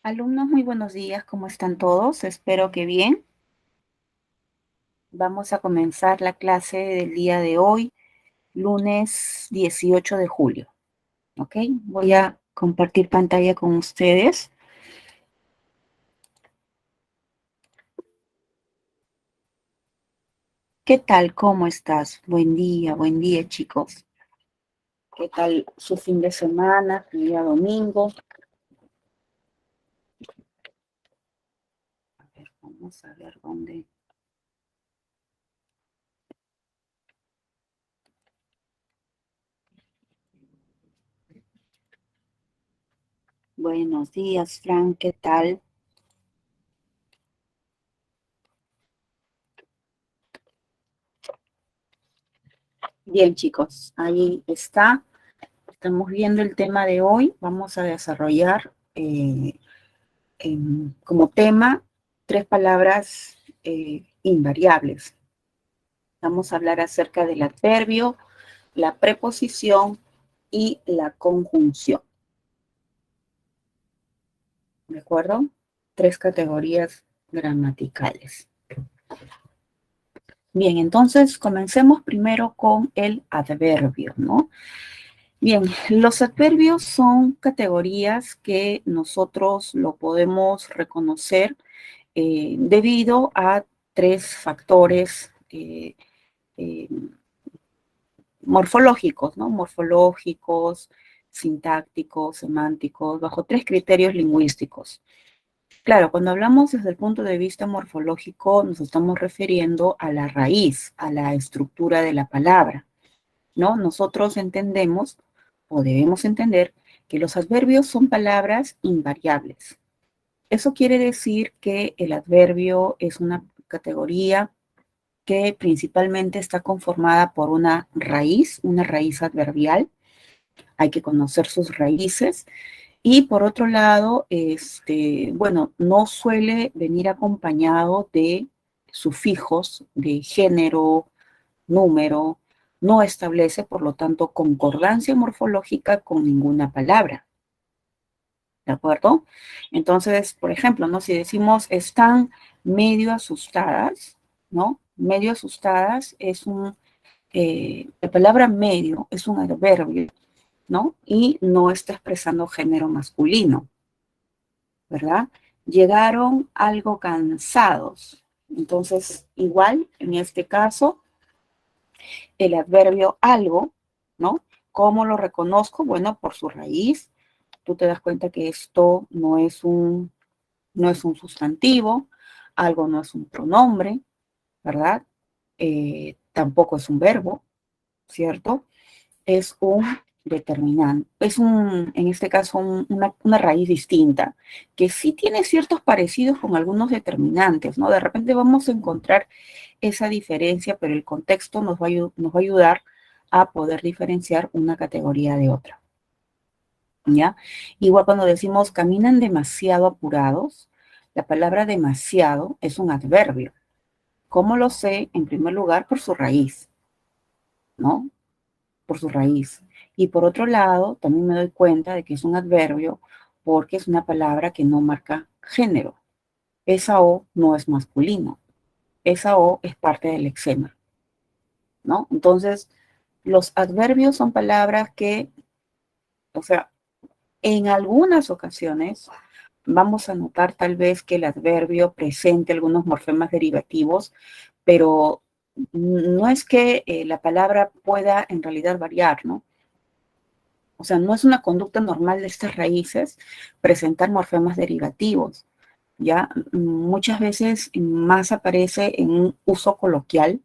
Alumnos, muy buenos días, ¿cómo están todos? Espero que bien. Vamos a comenzar la clase del día de hoy, lunes 18 de julio. ¿Ok? Voy a compartir pantalla con ustedes. ¿Qué tal? ¿Cómo estás? Buen día, chicos. ¿Qué tal su fin de semana, día domingo? A ver, vamos a ver dónde. Buenos días, Frank, ¿qué tal? Bien, chicos, ahí está. Estamos viendo el tema de hoy. Vamos a desarrollar como tema tres palabras invariables. Vamos a hablar acerca del adverbio, la preposición y la conjunción. ¿De acuerdo? Tres categorías gramaticales. Bien, entonces comencemos primero con el adverbio, ¿no? Bien, los adverbios son categorías que nosotros lo podemos reconocer debido a tres factores eh, morfológicos, ¿no? Morfológicos, sintácticos, semánticos, bajo tres criterios lingüísticos. Claro, cuando hablamos desde el punto de vista morfológico, nos estamos refiriendo a la raíz, a la estructura de la palabra, ¿no? Nosotros entendemos o debemos entender que los adverbios son palabras invariables. Eso quiere decir que el adverbio es una categoría que principalmente está conformada por una raíz adverbial. Hay que conocer sus raíces. Y por otro lado, bueno, no suele venir acompañado de sufijos de género, número, no establece, por lo tanto, concordancia morfológica con ninguna palabra. ¿De acuerdo? Entonces, por ejemplo, ¿no? Si decimos están medio asustadas, ¿no? Medio asustadas es la palabra medio es un adverbio, ¿no? Y no está expresando género masculino, ¿verdad? Llegaron algo cansados. Entonces, igual, en este caso, el adverbio algo, ¿no? ¿Cómo lo reconozco? Bueno, por su raíz. Tú te das cuenta que esto no es un sustantivo, algo no es un pronombre, ¿verdad? Tampoco es un verbo, ¿cierto? Es un determinante, en este caso, una raíz distinta, que sí tiene ciertos parecidos con algunos determinantes, ¿no? De repente vamos a encontrar esa diferencia, pero el contexto nos va a ayudar a poder diferenciar una categoría de otra, ¿ya? Igual cuando decimos caminan demasiado apurados, la palabra demasiado es un adverbio. ¿Cómo lo sé? En primer lugar, por su raíz, ¿no? Por su raíz. Y por otro lado, también me doy cuenta de que es un adverbio porque es una palabra que no marca género. Esa O no es masculino. Esa O es parte del lexema, ¿no? Entonces, los adverbios son palabras que, o sea, en algunas ocasiones vamos a notar tal vez que el adverbio presente algunos morfemas derivativos, pero no es que la palabra pueda en realidad variar, ¿no? O sea, no es una conducta normal de estas raíces presentar morfemas derivativos, ¿ya? Muchas veces más aparece en un uso coloquial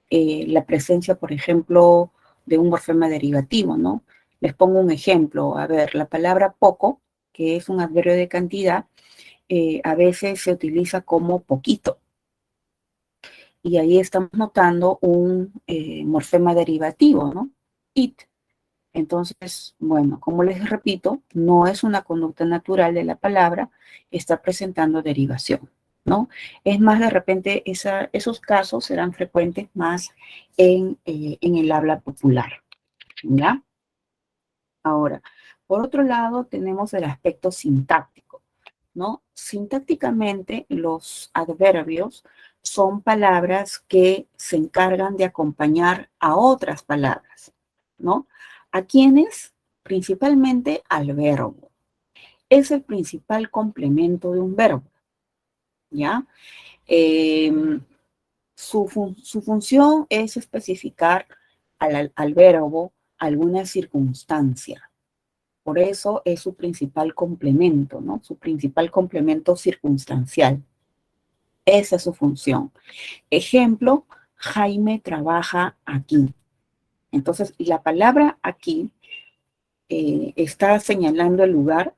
la presencia, por ejemplo, de un morfema derivativo, ¿no? Les pongo un ejemplo. A ver, la palabra poco, que es un adverbio de cantidad, a veces se utiliza como poquito. Y ahí estamos notando un morfema derivativo, ¿no? It. Entonces, bueno, como les repito, no es una conducta natural de la palabra, está presentando derivación, ¿no? Es más, de repente, esos casos serán frecuentes más en el habla popular, ¿ya? Ahora, por otro lado, tenemos el aspecto sintáctico. ¿no? Sintácticamente, los adverbios son palabras que se encargan de acompañar a otras palabras, ¿no? ¿A quiénes? Principalmente al verbo. Es el principal complemento de un verbo, ¿ya? Su función es especificar al verbo alguna circunstancia. Por eso es su principal complemento, ¿no? Su principal complemento circunstancial. Esa es su función. Ejemplo, Jaime trabaja aquí. Entonces, la palabra aquí está señalando el lugar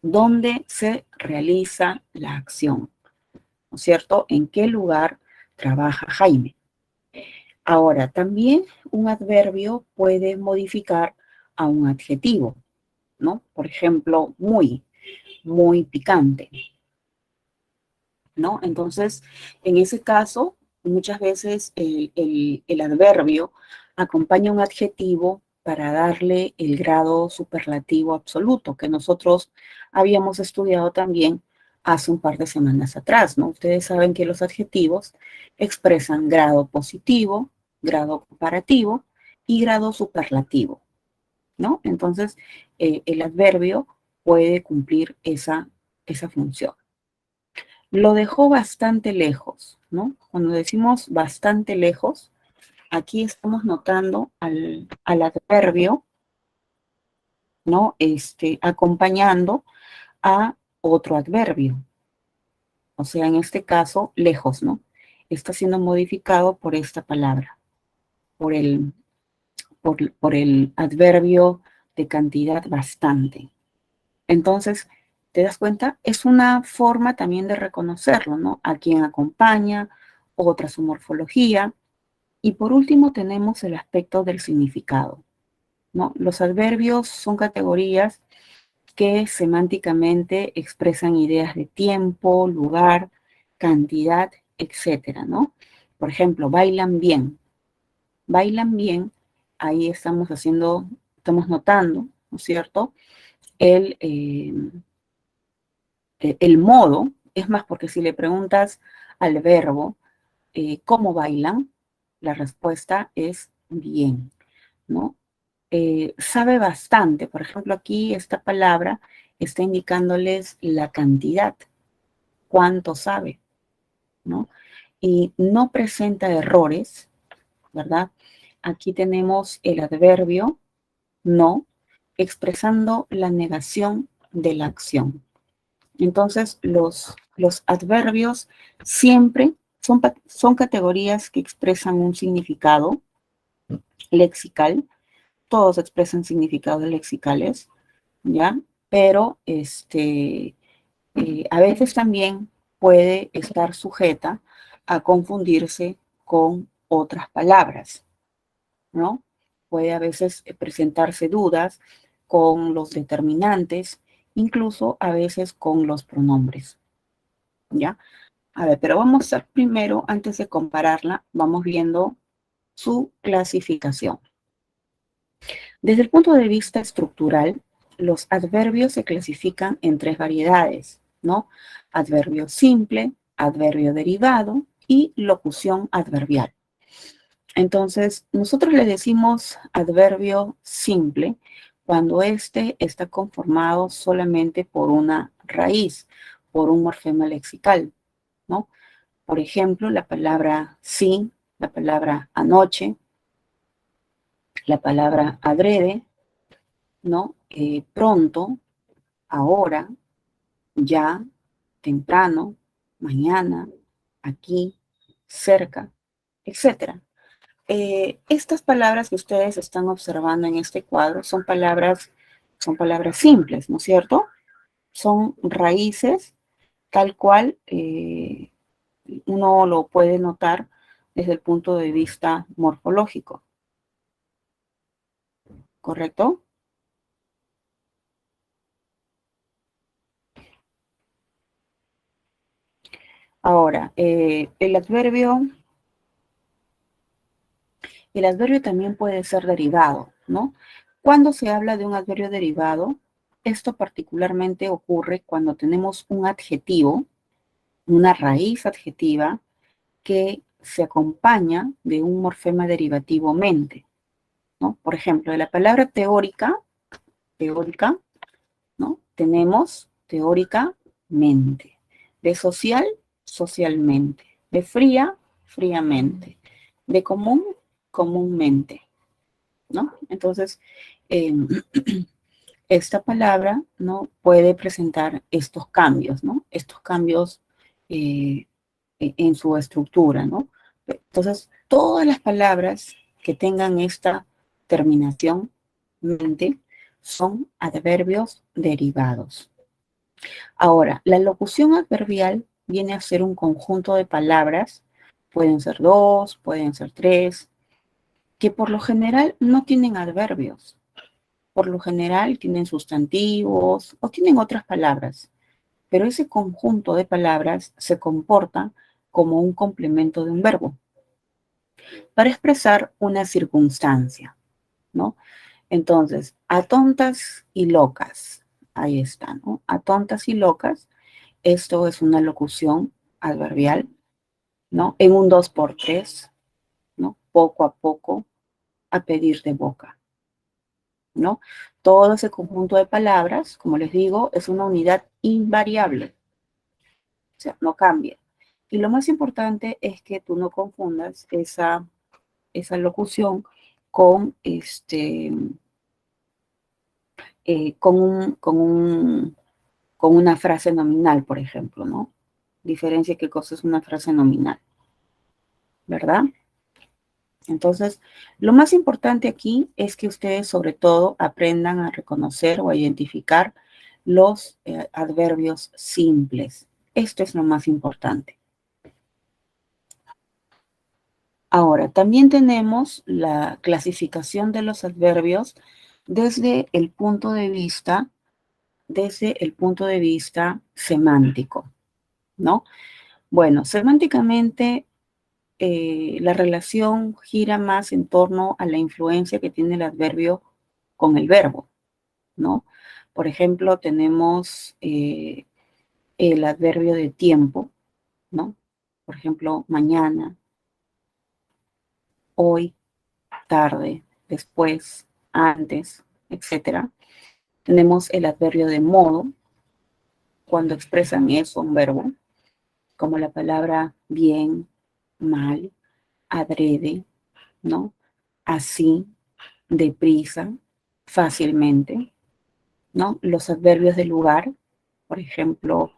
donde se realiza la acción, ¿no es cierto? ¿En qué lugar trabaja Jaime? Ahora, también un adverbio puede modificar a un adjetivo, ¿no? Por ejemplo, muy picante, ¿no? Entonces, en ese caso, muchas veces el adverbio acompaña un adjetivo para darle el grado superlativo absoluto, que nosotros habíamos estudiado también hace un par de semanas atrás, ¿no? Ustedes saben que los adjetivos expresan grado positivo, grado comparativo y grado superlativo, ¿no? Entonces, el adverbio puede cumplir esa función. Lo dejó bastante lejos, ¿no? Cuando decimos bastante lejos, aquí estamos notando al adverbio, ¿no? Acompañando a otro adverbio. O sea, en este caso, lejos, ¿no? Está siendo modificado por esta palabra, por por el adverbio de cantidad bastante. Entonces, ¿te das cuenta? Es una forma también de reconocerlo, ¿no? A quien acompaña, otra su morfología. Y por último tenemos el aspecto del significado, ¿no? Los adverbios son categorías que semánticamente expresan ideas de tiempo, lugar, cantidad, etcétera, ¿no? Por ejemplo, bailan bien. Bailan bien, ahí estamos notando, ¿no es cierto? El, eh, el modo, es más, porque si le preguntas al verbo cómo bailan, la respuesta es bien, ¿no? Sabe bastante, por ejemplo, aquí esta palabra está indicándoles la cantidad, cuánto sabe, ¿no? Y no presenta errores, ¿verdad? Aquí tenemos el adverbio no, expresando la negación de la acción. Entonces, los adverbios siempre son categorías que expresan un significado lexical. Todos expresan significados lexicales, ¿ya? Pero a veces también puede estar sujeta a confundirse con otras palabras, ¿no? Puede a veces presentarse dudas con los determinantes, incluso a veces con los pronombres, ¿ya? A ver, pero vamos a primero, antes de compararla, vamos viendo su clasificación. Desde el punto de vista estructural, los adverbios se clasifican en tres variedades, ¿no? Adverbio simple, adverbio derivado y locución adverbial. Entonces, nosotros le decimos adverbio simple cuando éste está conformado solamente por una raíz, por un morfema lexical, ¿no? Por ejemplo, la palabra sí, la palabra anoche, la palabra adrede, ¿no? Pronto, ahora, ya, temprano, mañana, aquí, cerca, etcétera. Estas palabras que ustedes están observando en este cuadro son palabras simples, ¿no es cierto? Son raíces tal cual uno lo puede notar desde el punto de vista morfológico, ¿correcto? Ahora, el adverbio también puede ser derivado, ¿no? Cuando se habla de un adverbio derivado, esto particularmente ocurre cuando tenemos un adjetivo, una raíz adjetiva, que se acompaña de un morfema derivativo mente, ¿no? Por ejemplo, de la palabra teórica, ¿no? Tenemos teóricamente. De social, socialmente. De fría, fríamente. De común, comúnmente, ¿no? Entonces, eh, esta palabra, ¿no? Puede presentar estos cambios, ¿no? Estos cambios eh, en su estructura, ¿no? Entonces, todas las palabras que tengan esta terminación mente son adverbios derivados. Ahora, la locución adverbial viene a ser un conjunto de palabras, pueden ser dos, pueden ser tres, que por lo general no tienen adverbios. Por lo general tienen sustantivos o tienen otras palabras, pero ese conjunto de palabras se comporta como un complemento de un verbo para expresar una circunstancia, ¿no? Entonces, a tontas y locas, ahí está, ¿no? A tontas y locas, esto es una locución adverbial, ¿no? En un dos por tres, ¿no? Poco a poco, a pedir de boca, ¿no? Todo ese conjunto de palabras, como les digo, es una unidad invariable, o sea, no cambia. Y lo más importante es que tú no confundas esa locución con, con, con una frase nominal, por ejemplo, ¿no? Diferencia qué cosa es una frase nominal, ¿verdad? Entonces, lo más importante aquí es que ustedes sobre todo aprendan a reconocer o a identificar los adverbios simples. Esto es lo más importante. Ahora, también tenemos la clasificación de los adverbios desde el punto de vista semántico, ¿no? Bueno, semánticamente la relación gira más en torno a la influencia que tiene el adverbio con el verbo, ¿no? Por ejemplo, tenemos el adverbio de tiempo, ¿no? Por ejemplo, mañana, hoy, tarde, después, antes, etcétera. Tenemos el adverbio de modo, cuando expresan eso, un verbo, como la palabra bien, mal, adrede, ¿no? Así, deprisa, fácilmente, ¿no? Los adverbios de lugar, por ejemplo,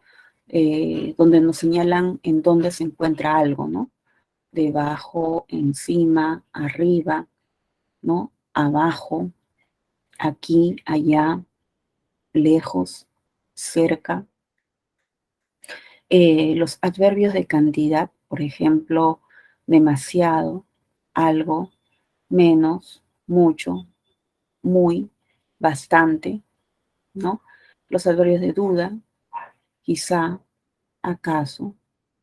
donde nos señalan en dónde se encuentra algo, ¿no? Debajo, encima, arriba, ¿no? Abajo, aquí, allá, lejos, cerca. Los adverbios de cantidad, por ejemplo, demasiado, algo, menos, mucho, muy, bastante, ¿no? Los adverbios de duda, quizá, acaso,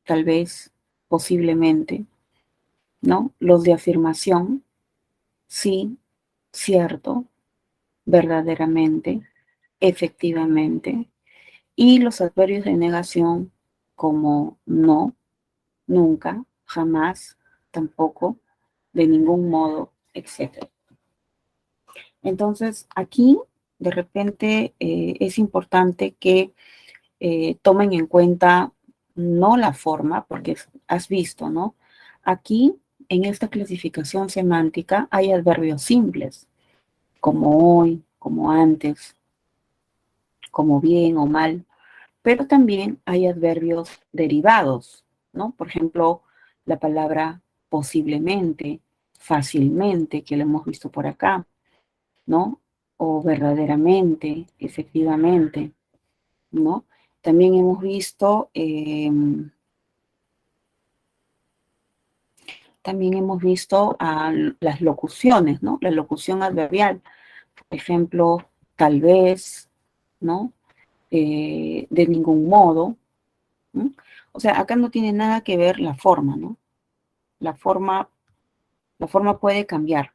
tal vez, posiblemente, ¿no? Los de afirmación, sí, cierto, verdaderamente, efectivamente, y los adverbios de negación como no, nunca, jamás, tampoco, de ningún modo, etc. Entonces, aquí, de repente, es importante que tomen en cuenta no la forma, porque has visto, ¿no? Aquí, en esta clasificación semántica, hay adverbios simples, como hoy, como antes, como bien o mal, pero también hay adverbios derivados, ¿no? Por ejemplo, la palabra posiblemente, fácilmente, que lo hemos visto por acá, ¿no? O verdaderamente, efectivamente, ¿no? También hemos visto, las locuciones, ¿no? La locución adverbial, por ejemplo, tal vez, ¿no? De ningún modo, ¿no? O sea, acá no tiene nada que ver la forma, ¿no? La forma, la forma puede cambiar,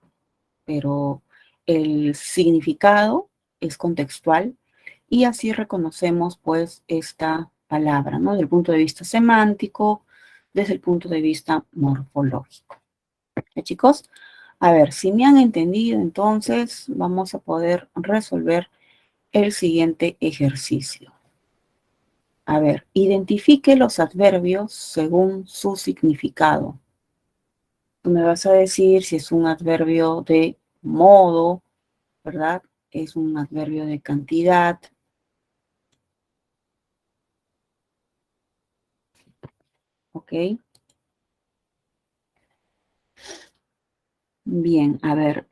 pero el significado es contextual y así reconocemos pues esta palabra, ¿no? Desde el punto de vista semántico, desde el punto de vista morfológico. ¿Ya, chicos? A ver, si me han entendido, entonces vamos a poder resolver el siguiente ejercicio. A ver, identifique los adverbios según su significado. Tú me vas a decir si es un adverbio de modo, ¿verdad? Es un adverbio de cantidad. ¿Ok? Bien, a ver,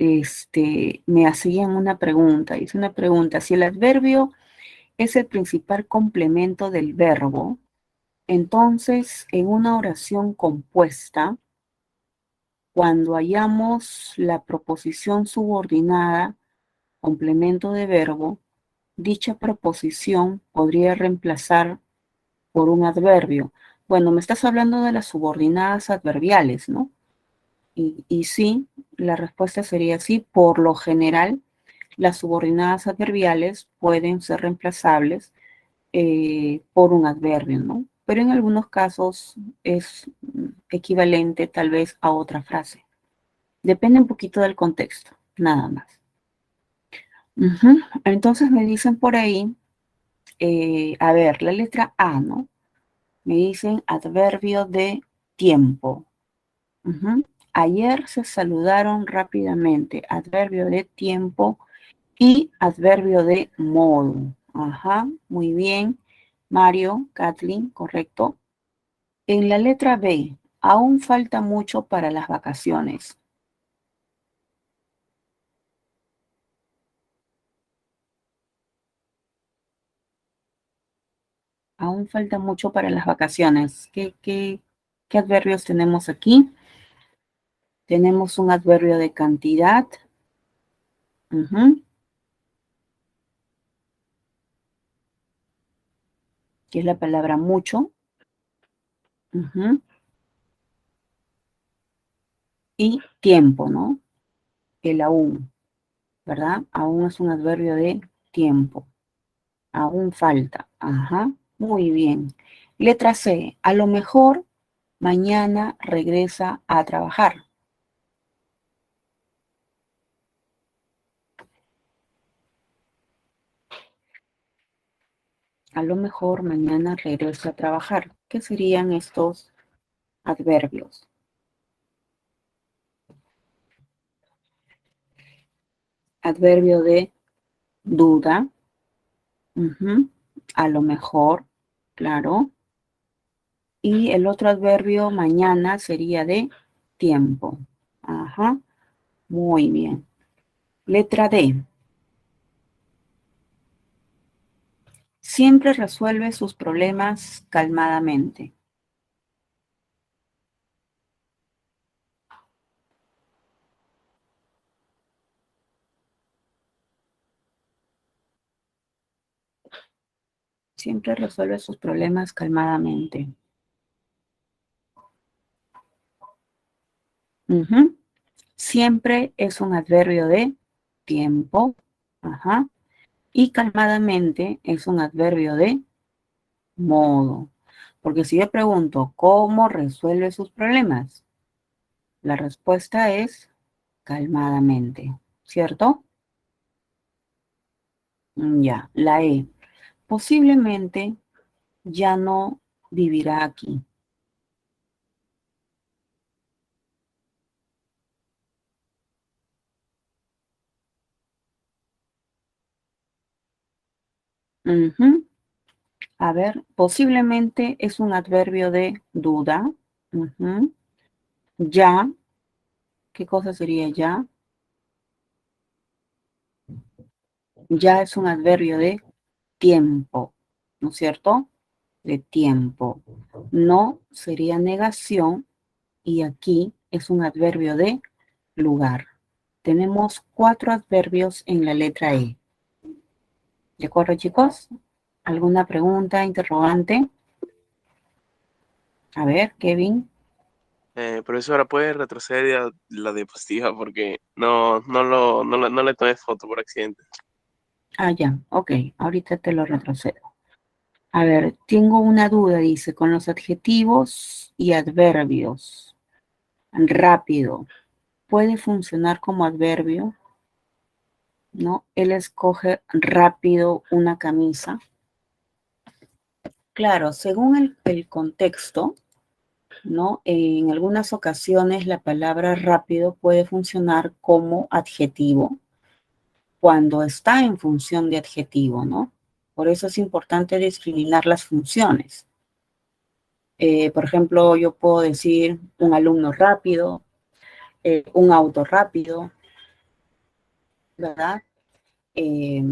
me hacían una pregunta. Hice una pregunta. Si el adverbio es el principal complemento del verbo, entonces en una oración compuesta, cuando hallamos la proposición subordinada, complemento de verbo, dicha proposición podría reemplazar por un adverbio. Bueno, me estás hablando de las subordinadas adverbiales, ¿no? Y sí, la respuesta sería sí. Por lo general, las subordinadas adverbiales pueden ser reemplazables por un adverbio, ¿no? Pero en algunos casos es equivalente tal vez a otra frase. Depende un poquito del contexto, nada más. Entonces me dicen por ahí, a ver, la letra A, ¿no? Me dicen adverbio de tiempo. Ayer se saludaron rápidamente, adverbio de tiempo y adverbio de modo. Ajá, muy bien. Mario, Kathleen, correcto. En la letra B, aún falta mucho para las vacaciones. Aún falta mucho para las vacaciones. ¿Qué adverbios tenemos aquí? Tenemos un adverbio de cantidad. Que es la palabra mucho. Y tiempo, ¿no? El aún, ¿verdad? Aún es un adverbio de tiempo. Aún falta. Ajá, muy bien. Letra C. A lo mejor mañana regresa a trabajar. A lo mejor mañana regresa a trabajar. ¿Qué serían estos adverbios? Adverbio de duda. A lo mejor, claro. Y el otro adverbio mañana sería de tiempo. Ajá, muy bien. Letra D. Siempre resuelve sus problemas calmadamente. Siempre resuelve sus problemas calmadamente. Siempre es un adverbio de tiempo. Ajá. Y calmadamente es un adverbio de modo. Porque si yo pregunto, ¿cómo resuelve sus problemas? La respuesta es calmadamente, ¿cierto? Ya, la E. Posiblemente ya no vivirá aquí. A ver, posiblemente es un adverbio de duda. Ya, ¿qué cosa sería ya? Ya es un adverbio de tiempo, ¿no es cierto? De tiempo. No sería negación y aquí es un adverbio de lugar. Tenemos 4 adverbios en la letra E. ¿De acuerdo, chicos? ¿Alguna pregunta, interrogante? A ver, Kevin. Profesora, ¿puede retroceder la diapositiva? Porque no le tomé foto por accidente. Ah, ya, ok, ahorita te lo retrocedo. A ver, tengo una duda, dice, con los adjetivos y adverbios. Rápido, ¿puede funcionar como adverbio? ¿No? Él escoge rápido una camisa. Claro, según el contexto, ¿no? En algunas ocasiones la palabra rápido puede funcionar como adjetivo cuando está en función de adjetivo, ¿no? Por eso es importante discriminar las funciones. Por ejemplo, yo puedo decir un alumno rápido, un auto rápido, ¿verdad? Eh,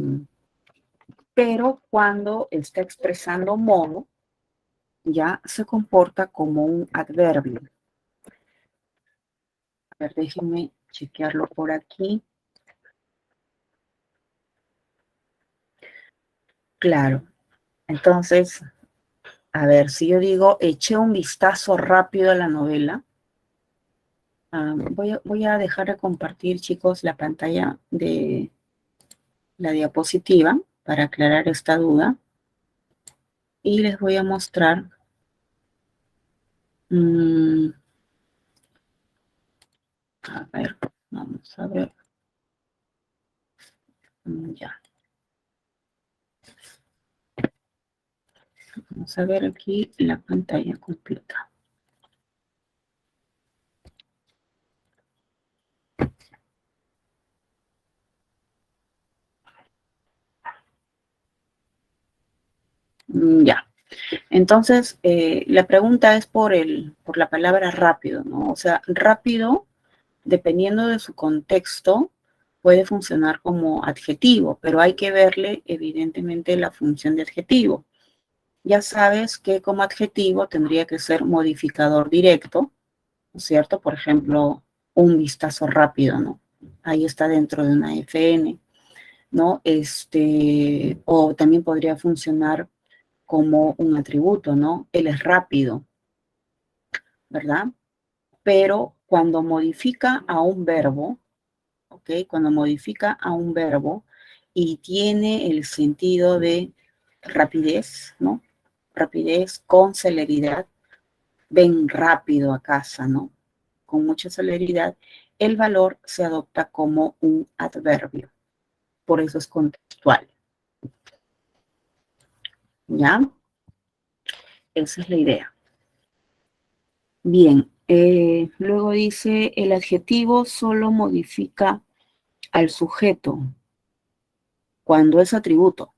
pero cuando está expresando modo, ya se comporta como un adverbio. A ver, déjenme chequearlo por aquí. Claro. Entonces, a ver, si yo digo, eché un vistazo rápido a la novela, voy a dejar de compartir, chicos, la pantalla de la diapositiva para aclarar esta duda. Y les voy a mostrar, a ver, vamos a ver, ya. Vamos a ver aquí la pantalla completa. Ya. Entonces, la pregunta es por la palabra rápido, ¿no? O sea, rápido, dependiendo de su contexto, puede funcionar como adjetivo, pero hay que verle, evidentemente, la función de adjetivo. Ya sabes que como adjetivo tendría que ser modificador directo, ¿no es cierto? Por ejemplo, un vistazo rápido, ¿no? Ahí está dentro de una FN, ¿no? O también podría funcionar como un atributo, ¿no? Él es rápido, ¿verdad? Pero cuando modifica a un verbo, ¿ok? Cuando modifica a un verbo y tiene el sentido de rapidez, ¿no? Rapidez con celeridad, ven rápido a casa, ¿no? Con mucha celeridad, el valor se adopta como un adverbio. Por eso es contextual. ¿Ya? Esa es la idea. Bien, luego dice, el adjetivo solo modifica al sujeto cuando es atributo,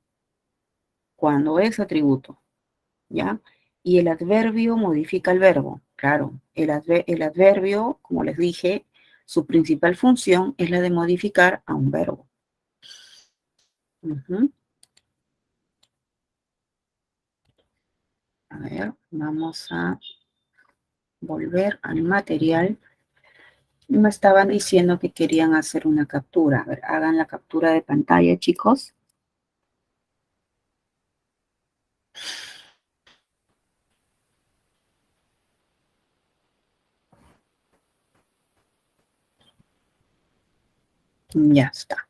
¿ya? Y el adverbio modifica el verbo, claro. El adverbio, como les dije, su principal función es la de modificar a un verbo. A ver, vamos a volver al material. Me estaban diciendo que querían hacer una captura. A ver, hagan la captura de pantalla, chicos. Ya está.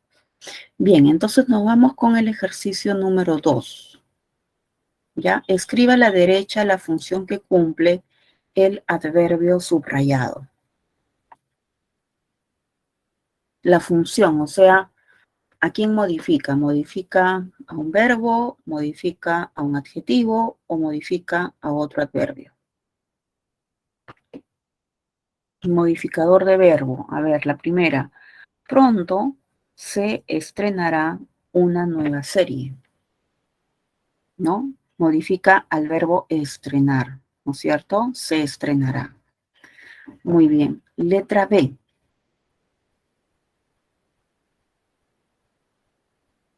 Bien, entonces nos vamos con el ejercicio número 2. ¿Ya? Escriba a la derecha la función que cumple el adverbio subrayado. La función, o sea, ¿a quién modifica? ¿Modifica a un verbo, modifica a un adjetivo o modifica a otro adverbio? Modificador de verbo. A ver, la primera. Pronto se estrenará una nueva serie, ¿no? Modifica al verbo estrenar, ¿no es cierto? Se estrenará. Muy bien. Letra B.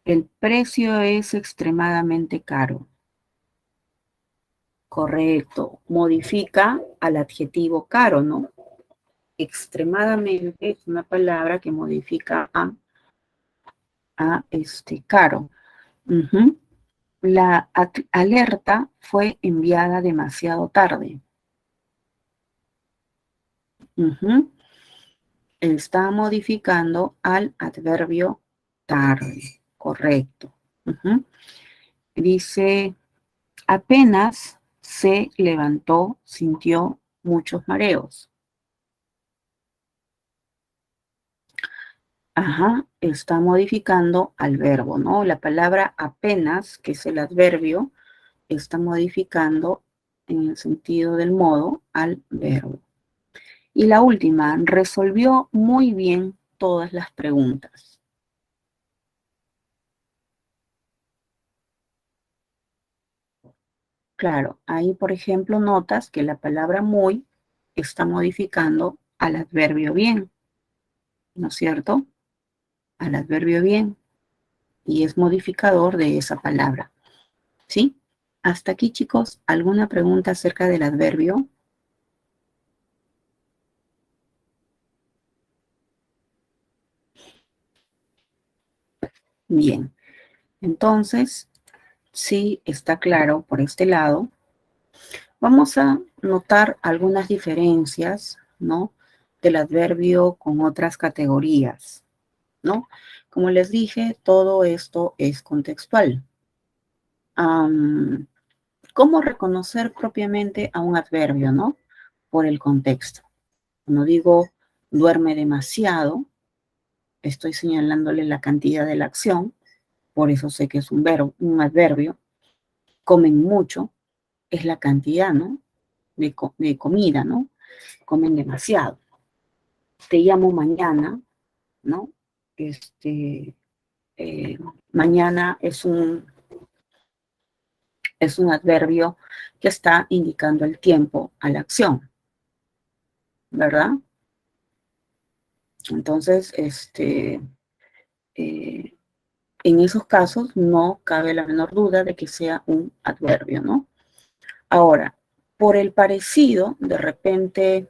El precio es extremadamente caro. Correcto. Modifica al adjetivo caro, ¿no? Extremadamente es una palabra que modifica a caro. La alerta fue enviada demasiado tarde. Está modificando al adverbio tarde. Correcto. Ujú. Dice, apenas se levantó, sintió muchos mareos. Ajá, está modificando al verbo, ¿no? La palabra apenas, que es el adverbio, está modificando en el sentido del modo al verbo. Y la última, resolvió muy bien todas las preguntas. Claro, ahí por ejemplo notas que la palabra muy está modificando al adverbio bien, ¿no es cierto? Al adverbio bien, y es modificador de esa palabra, ¿sí? Hasta aquí, chicos, ¿alguna pregunta acerca del adverbio? Bien, entonces, sí está claro por este lado. Vamos a notar algunas diferencias, ¿no? Del adverbio con otras categorías, ¿no? Como les dije, todo esto es contextual. ¿Cómo reconocer propiamente a un adverbio, no? Por el contexto. Cuando digo duerme demasiado, estoy señalándole la cantidad de la acción, por eso sé que es un verbo, un adverbio. Comen mucho, es la cantidad, ¿no? De comida, ¿no? Comen demasiado. Te llamo mañana, ¿no? Eh, mañana es un adverbio que está indicando el tiempo a la acción, ¿verdad? Entonces, en esos casos no cabe la menor duda de que sea un adverbio, ¿no? Ahora, por el parecido, de repente,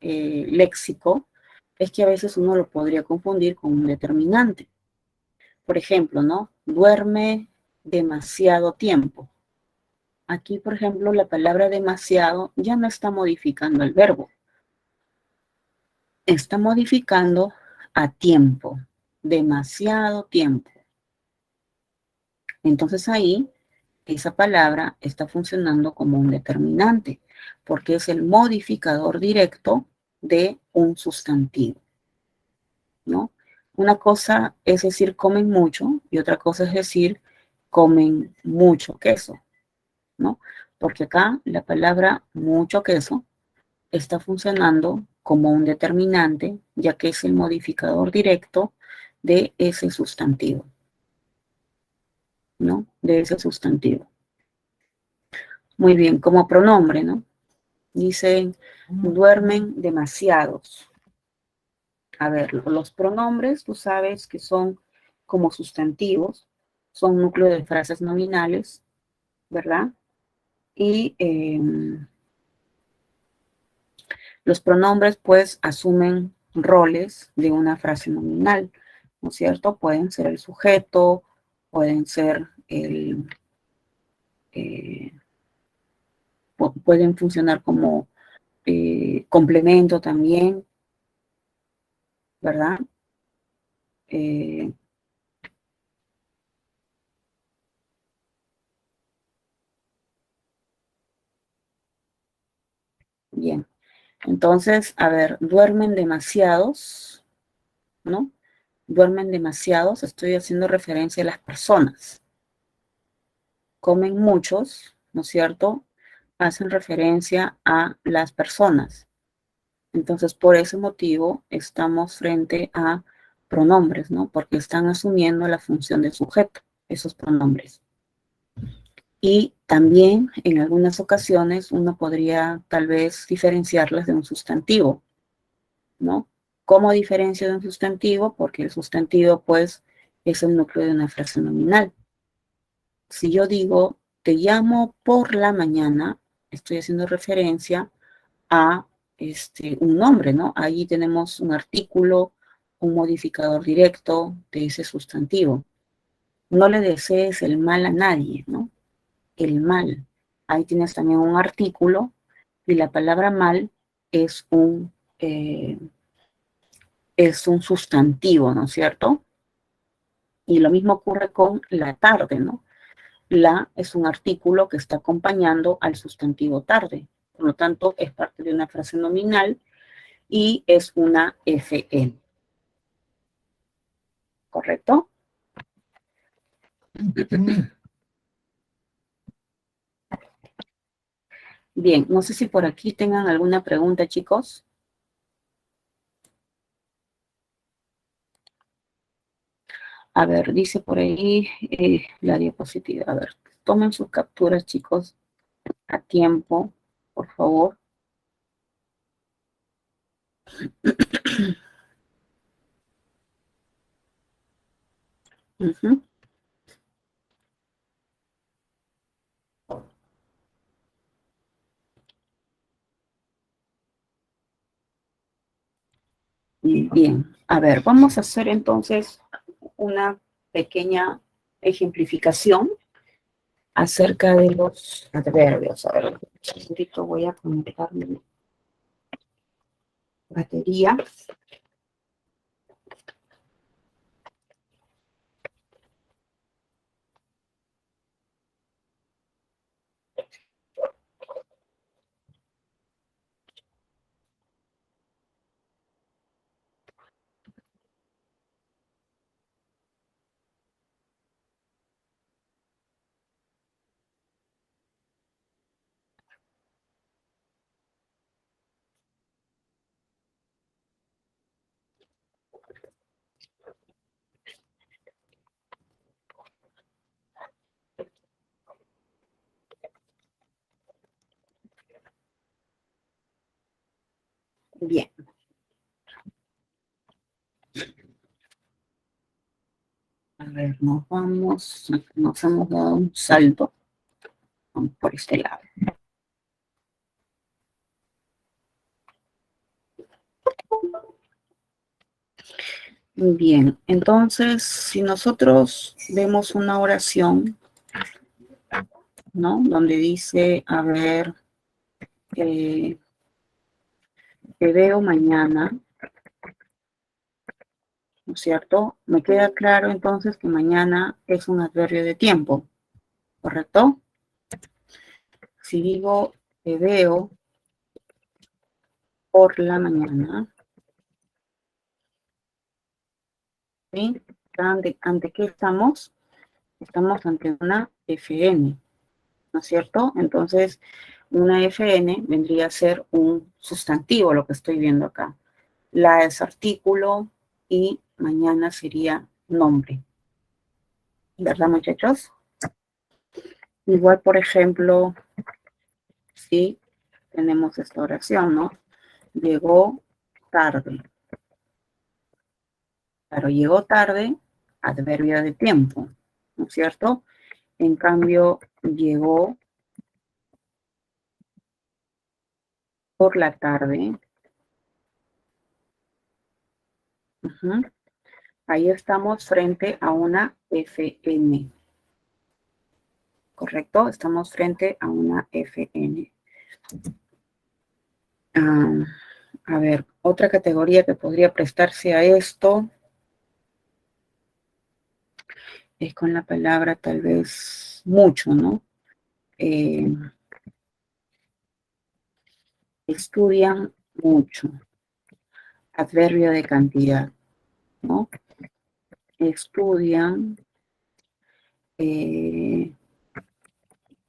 léxico, es que a veces uno lo podría confundir con un determinante. Por ejemplo, ¿no? Duerme demasiado tiempo. Aquí, por ejemplo, la palabra demasiado ya no está modificando el verbo, está modificando a tiempo, demasiado tiempo. Entonces ahí, esa palabra está funcionando como un determinante, porque es el modificador directo de un sustantivo, ¿no? Una cosa es decir comen mucho y otra cosa es decir comen mucho queso, ¿no? Porque acá la palabra mucho queso está funcionando como un determinante, ya que es el modificador directo de ese sustantivo, ¿no? De ese sustantivo. Muy bien, como pronombre, ¿no? Dicen, duermen demasiados. A ver, los pronombres, tú sabes que son como sustantivos, son núcleo de frases nominales, ¿verdad? Y los pronombres, pues, asumen roles de una frase nominal, ¿no es cierto? Pueden ser el sujeto, pueden ser eh, pueden funcionar como complemento también, ¿verdad? Eh, bien, entonces, a ver, duermen demasiados, ¿no? Duermen demasiados, estoy haciendo referencia a las personas. Comen muchos, ¿no es cierto? Hacen referencia a las personas. Entonces, por ese motivo, estamos frente a pronombres, ¿no? Porque están asumiendo la función de sujeto, esos pronombres. Y también, en algunas ocasiones, uno podría tal vez diferenciarlas de un sustantivo, ¿no? ¿Cómo diferencio de un sustantivo? Porque el sustantivo, pues, es el núcleo de una frase nominal. Si yo digo, te llamo por la mañana, estoy haciendo referencia a un nombre, ¿no? Ahí tenemos un artículo, un modificador directo de ese sustantivo. No le desees el mal a nadie, ¿no? El mal. Ahí tienes también un artículo y la palabra mal es es un sustantivo, ¿no es cierto? Y lo mismo ocurre con la tarde, ¿no? La es un artículo que está acompañando al sustantivo tarde. Por lo tanto, es parte de una frase nominal y es una FN. ¿Correcto? Bien, no sé si por aquí tengan alguna pregunta, chicos. A ver, dice por ahí la diapositiva. A ver, tomen sus capturas, chicos, a tiempo, por favor. Ujú. Bien, a ver, vamos a hacer entonces una pequeña ejemplificación acerca de los adverbios. A ver, un segundito, voy a conectar mi batería. Bien. A ver, nos hemos dado un salto por este lado. Muy bien, entonces, si nosotros vemos una oración, ¿no? Donde dice, a ver, te veo mañana, ¿no es cierto? Me queda claro entonces que mañana es un adverbio de tiempo, ¿correcto? Si digo, te veo por la mañana, ¿sí? ¿Ante qué estamos? Estamos ante una FN, ¿no es cierto? Entonces, una FN vendría a ser un sustantivo, lo que estoy viendo acá. La es artículo y mañana sería nombre. ¿Verdad, muchachos? Igual, por ejemplo, si tenemos esta oración, ¿no? Llegó tarde. Claro, llegó tarde, adverbio de tiempo, ¿no es cierto? En cambio, llegó por la tarde. Ujú. Ahí estamos frente a una FN, ¿correcto? Estamos frente a una FN. Ah, a ver, otra categoría que podría prestarse a esto es con la palabra tal vez mucho, ¿no? Eh, estudian mucho, adverbio de cantidad, ¿no? Estudian eh,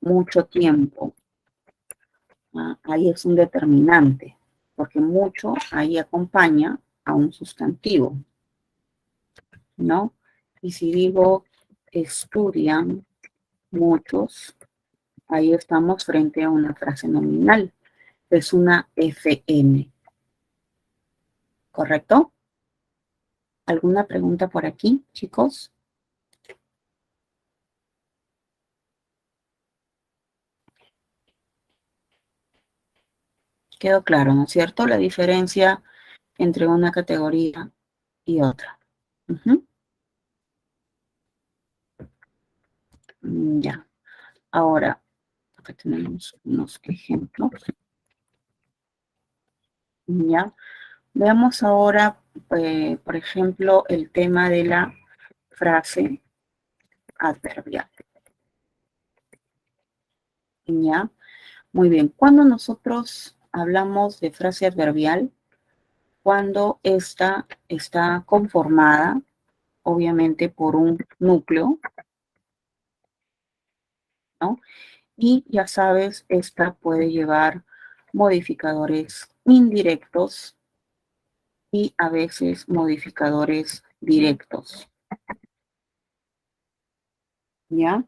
mucho tiempo. ¿Ah? Ahí es un determinante, porque mucho ahí acompaña a un sustantivo, ¿no? Y si digo estudian muchos, ahí estamos frente a una frase nominal. Es una FN, ¿correcto? ¿Alguna pregunta por aquí, chicos? Quedó claro, ¿no es cierto? La diferencia entre una categoría y otra. Ujú. Ya. Ahora, acá tenemos unos ejemplos. Ya. Veamos ahora, por ejemplo, el tema de la frase adverbial. ¿Ya? Muy bien. Cuando nosotros hablamos de frase adverbial, cuando esta está conformada, obviamente, por un núcleo, ¿no? Y ya sabes, esta puede llevar modificadores indirectos y a veces modificadores directos. ¿Ya?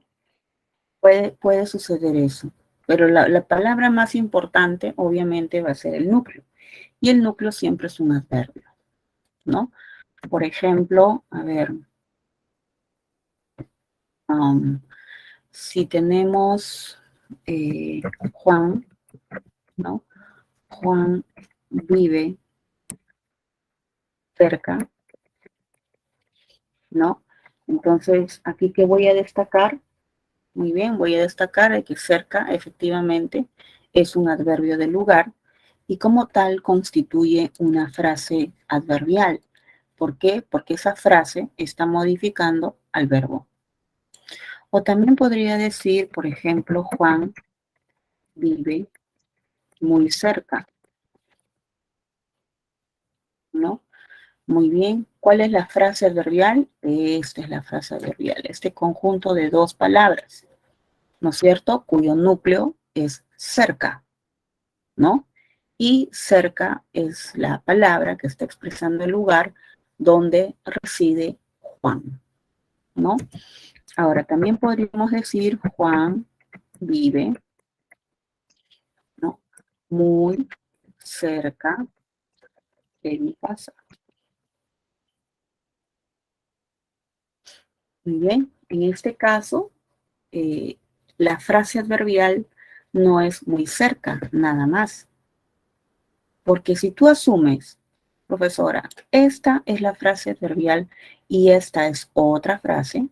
Puede suceder eso. Pero la palabra más importante, obviamente, va a ser el núcleo. Y el núcleo siempre es un adverbio, ¿no? Por ejemplo, a ver, si tenemos Juan, ¿no? Juan vive cerca, ¿no? Entonces, aquí, ¿qué voy a destacar? Muy bien, voy a destacar que cerca, efectivamente, es un adverbio de lugar y como tal constituye una frase adverbial. ¿Por qué? Porque esa frase está modificando al verbo. O también podría decir, por ejemplo, Juan vive muy cerca, ¿no? Muy bien. ¿Cuál es la frase adverbial? Esta es la frase adverbial, este conjunto de dos palabras, ¿no es cierto? Cuyo núcleo es cerca, ¿no? Y cerca es la palabra que está expresando el lugar donde reside Juan, ¿no? Ahora, también podríamos decir Juan vive, ¿no? Muy cerca de mi casa. Muy bien, en este caso, la frase adverbial no es muy cerca, nada más. Porque si tú asumes, profesora, esta es la frase adverbial y esta es otra frase,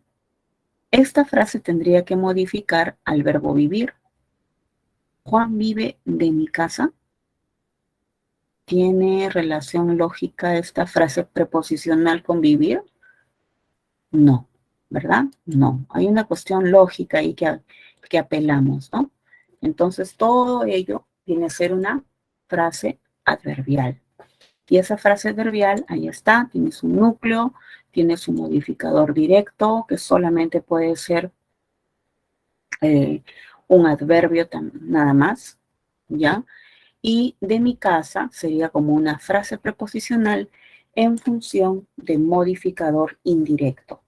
esta frase tendría que modificar al verbo vivir. Juan vive de mi casa. ¿Tiene relación lógica esta frase preposicional con vivir? No, ¿verdad? No. Hay una cuestión lógica ahí que apelamos, ¿no? Entonces, todo ello tiene que ser una frase adverbial. Y esa frase adverbial, ahí está, tiene su núcleo, tiene su modificador directo, que solamente puede ser un adverbio nada más, ¿ya? Y de mi casa sería como una frase preposicional en función de modificador indirecto,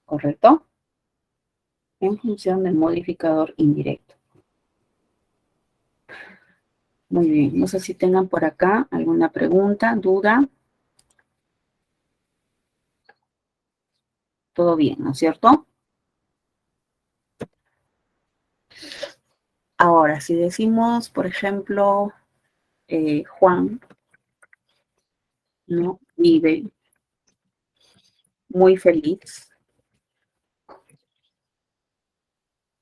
¿correcto? En función del modificador indirecto. Muy bien, no sé si tengan por acá alguna pregunta, duda. Todo bien, ¿no es cierto? Ahora, si decimos, por ejemplo, Juan, ¿no? Vive muy feliz,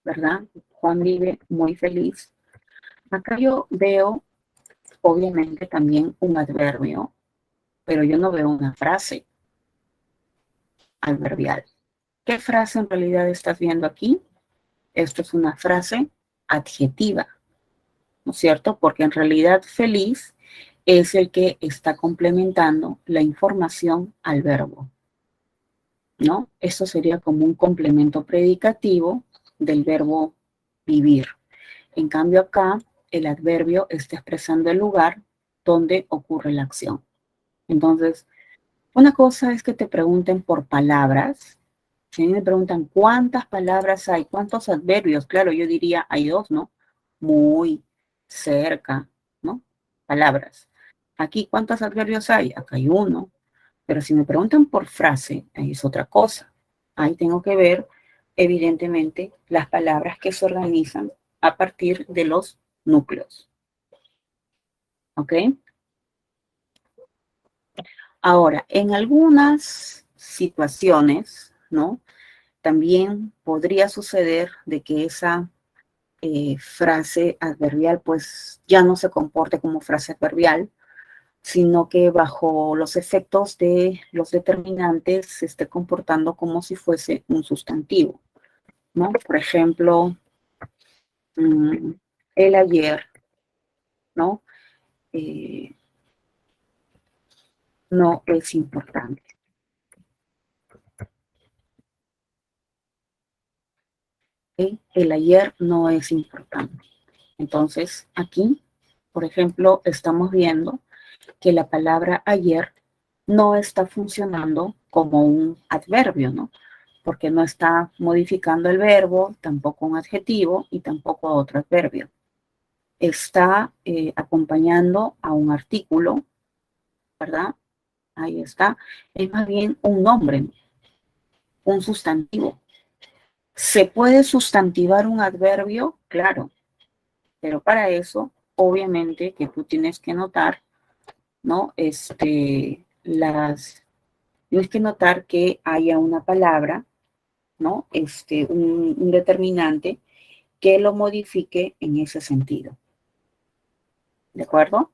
¿verdad? Juan vive muy feliz. Acá yo veo, obviamente, también un adverbio, pero yo no veo una frase adverbial. ¿Qué frase en realidad estás viendo aquí? Esto es una frase adjetiva, ¿no es cierto? Porque en realidad feliz es el que está complementando la información al verbo, ¿no? Eso sería como un complemento predicativo del verbo vivir. En cambio acá, el adverbio está expresando el lugar donde ocurre la acción. Entonces, una cosa es que te pregunten por palabras. Si a mí me preguntan cuántas palabras hay, cuántos adverbios, claro, yo diría hay dos, ¿no? Muy, cerca, ¿no? Palabras. Aquí, ¿cuántos adverbios hay? Acá hay uno. Pero si me preguntan por frase, ahí es otra cosa. Ahí tengo que ver, evidentemente, las palabras que se organizan a partir de los núcleos. ¿Ok? Ahora, en algunas situaciones, ¿no? También podría suceder de que esa frase adverbial, pues, ya no se comporte como frase adverbial, sino que bajo los efectos de los determinantes se esté comportando como si fuese un sustantivo, ¿no? Por ejemplo, el ayer, ¿no? No es importante. ¿Okay? El ayer no es importante. Entonces, aquí, por ejemplo, estamos viendo que la palabra ayer no está funcionando como un adverbio, ¿no? Porque no está modificando el verbo, tampoco un adjetivo y tampoco otro adverbio. Está acompañando a un artículo, ¿verdad? Ahí está. Es más bien un nombre, un sustantivo. ¿Se puede sustantivar un adverbio? Claro, pero para eso, obviamente, que tú tienes que notar, ¿no? Tienes que notar que haya una palabra, ¿no? Un determinante que lo modifique en ese sentido. ¿De acuerdo?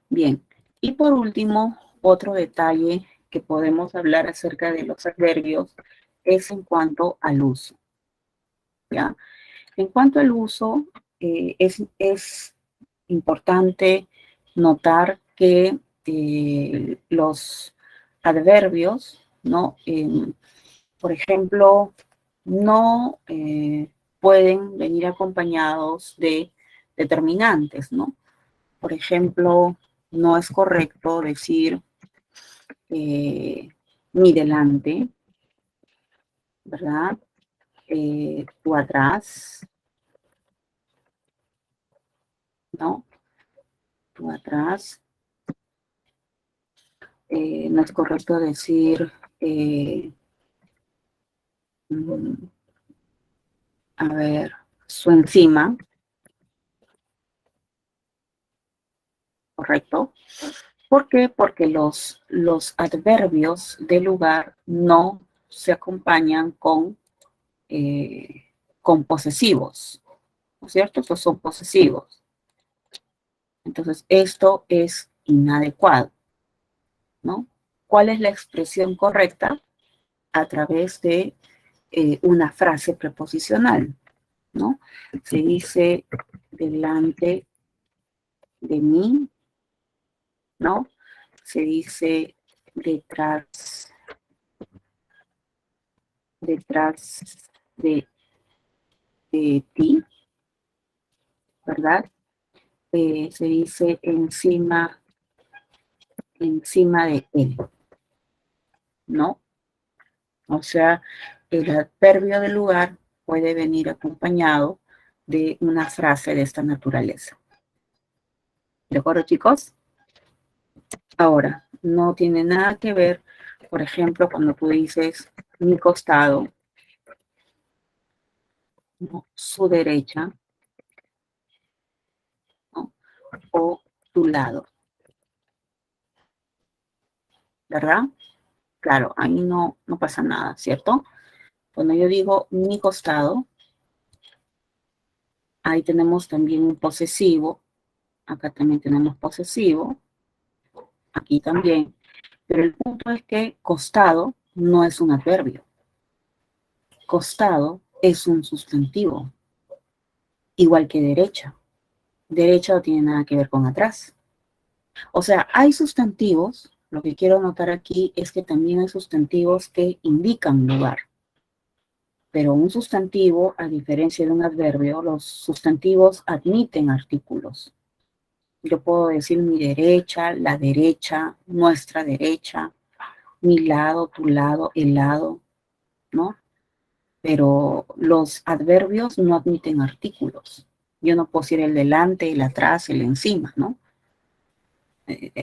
Bien. Y por último, otro detalle que podemos hablar acerca de los adverbios es en cuanto al uso. ¿Ya? En cuanto al uso, es importante notar que los adverbios, ¿no? Por ejemplo, no pueden venir acompañados de determinantes, ¿no? Por ejemplo, no es correcto decir mi delante, ¿verdad? Tú atrás, ¿no? Tú atrás. No es correcto decir, a ver, su encima, ¿correcto? ¿Por qué? Porque los adverbios de lugar no se acompañan con posesivos, ¿no es cierto? Estos son posesivos. Entonces, esto es inadecuado, ¿no? ¿Cuál es la expresión correcta? A través de una frase preposicional, ¿no? Se dice delante de mí, ¿no? Se dice detrás de, de ti, ¿verdad? Se dice encima de él, ¿no? O sea, el adverbio del lugar puede venir acompañado de una frase de esta naturaleza. ¿De acuerdo, chicos? Ahora, no tiene nada que ver, por ejemplo, cuando tú dices mi costado, ¿no? Su derecha, ¿no? O tu lado, ¿verdad? Claro, ahí no pasa nada, ¿cierto? Cuando yo digo mi costado, ahí tenemos también un posesivo, acá también tenemos posesivo, aquí también, pero el punto es que costado no es un adverbio, costado es un sustantivo, igual que derecha. Derecha no tiene nada que ver con atrás. O sea, hay sustantivos, lo que quiero notar aquí es que también hay sustantivos que indican lugar. Pero un sustantivo, a diferencia de un adverbio, los sustantivos admiten artículos. Yo puedo decir mi derecha, la derecha, nuestra derecha, mi lado, tu lado, el lado, ¿no? Pero los adverbios no admiten artículos. Yo no puedo decir el delante, el atrás, el encima, ¿no?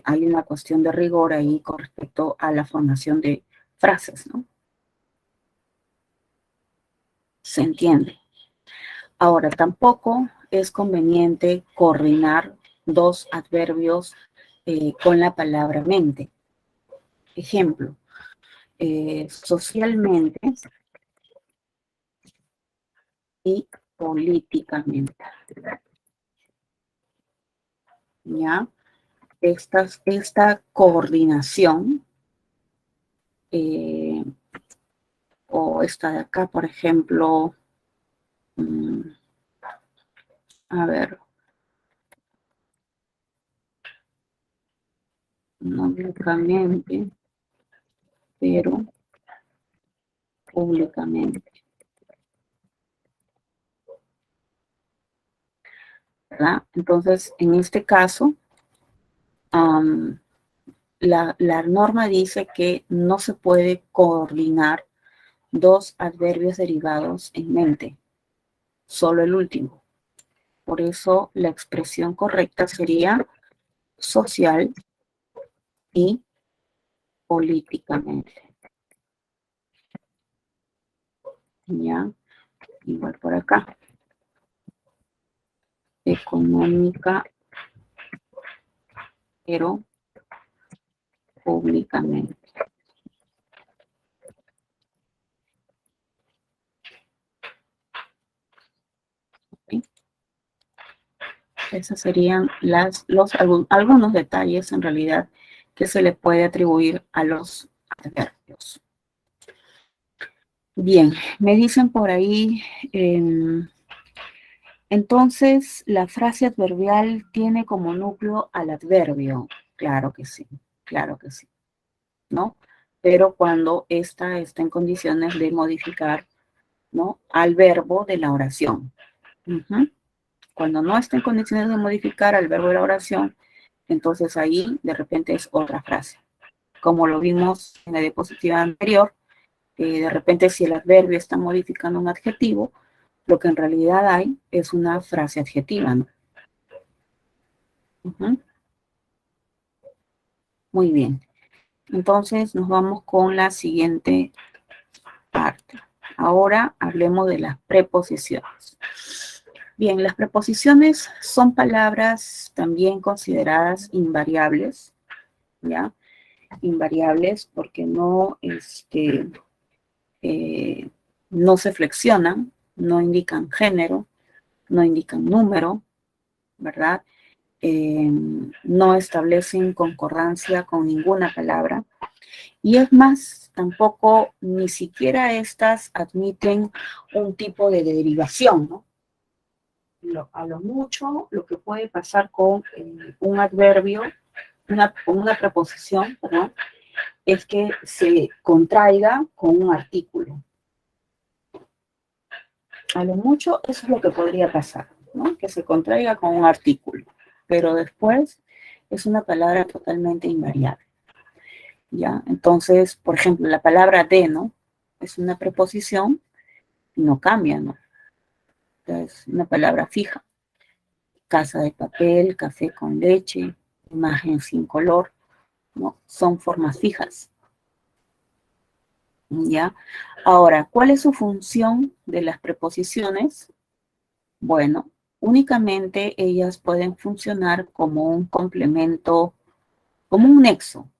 Hay una cuestión de rigor ahí con respecto a la formación de frases, ¿no? ¿Se entiende? Ahora, tampoco es conveniente coordinar dos adverbios con la palabra mente. Ejemplo, socialmente y políticamente. ¿ya? Esta coordinación, o esta de acá, por ejemplo, a ver, no únicamente, pero públicamente, ¿verdad? Entonces, en este caso, la norma dice que no se puede coordinar dos adverbios derivados en mente, solo el último. Por eso la expresión correcta sería social y políticamente. ¿Ya? Igual por acá. Económica, pero públicamente. ¿Sí? Esos serían algunos detalles en realidad que se le puede atribuir a los adverbios. Bien, me dicen por ahí, entonces la frase adverbial tiene como núcleo al adverbio. Claro que sí, ¿no? Pero cuando ésta está en condiciones de modificar, ¿no?, al verbo de la oración. Cuando no está en condiciones de modificar al verbo de la oración, entonces ahí de repente es otra frase. Como lo vimos en la diapositiva anterior, de repente si el adverbio está modificando un adjetivo, lo que en realidad hay es una frase adjetiva, ¿no? Muy bien. Entonces nos vamos con la siguiente parte. Ahora hablemos de las preposiciones. Bien, las preposiciones son palabras también consideradas invariables, ¿ya? Invariables porque no se flexionan, no indican género, no indican número, ¿verdad? No establecen concordancia con ninguna palabra. Y es más, tampoco ni siquiera estas admiten un tipo de derivación, ¿no? A lo mucho, lo que puede pasar con un adverbio, con una preposición, ¿verdad?, es que se contraiga con un artículo. A lo mucho, eso es lo que podría pasar, ¿no? Que se contraiga con un artículo. Pero después es una palabra totalmente invariable, ¿ya? Entonces, por ejemplo, la palabra de, ¿no?, es una preposición y no cambia, ¿no? Es una palabra fija. Casa de papel, café con leche, imagen sin color, ¿no? Son formas fijas, ¿ya? Ahora, ¿cuál es su función de las preposiciones? Bueno, únicamente ellas pueden funcionar como un complemento, como un nexo,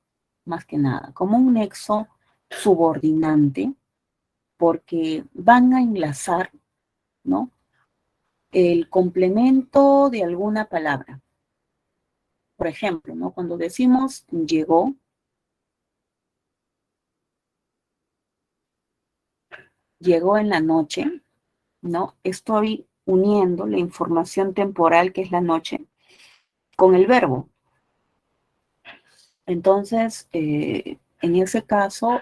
más que nada, como un nexo subordinante, porque van a enlazar, ¿no?, el complemento de alguna palabra. Por ejemplo, ¿no?, cuando decimos llegó en la noche, ¿no?, estoy uniendo la información temporal, que es la noche, con el verbo. Entonces, en ese caso,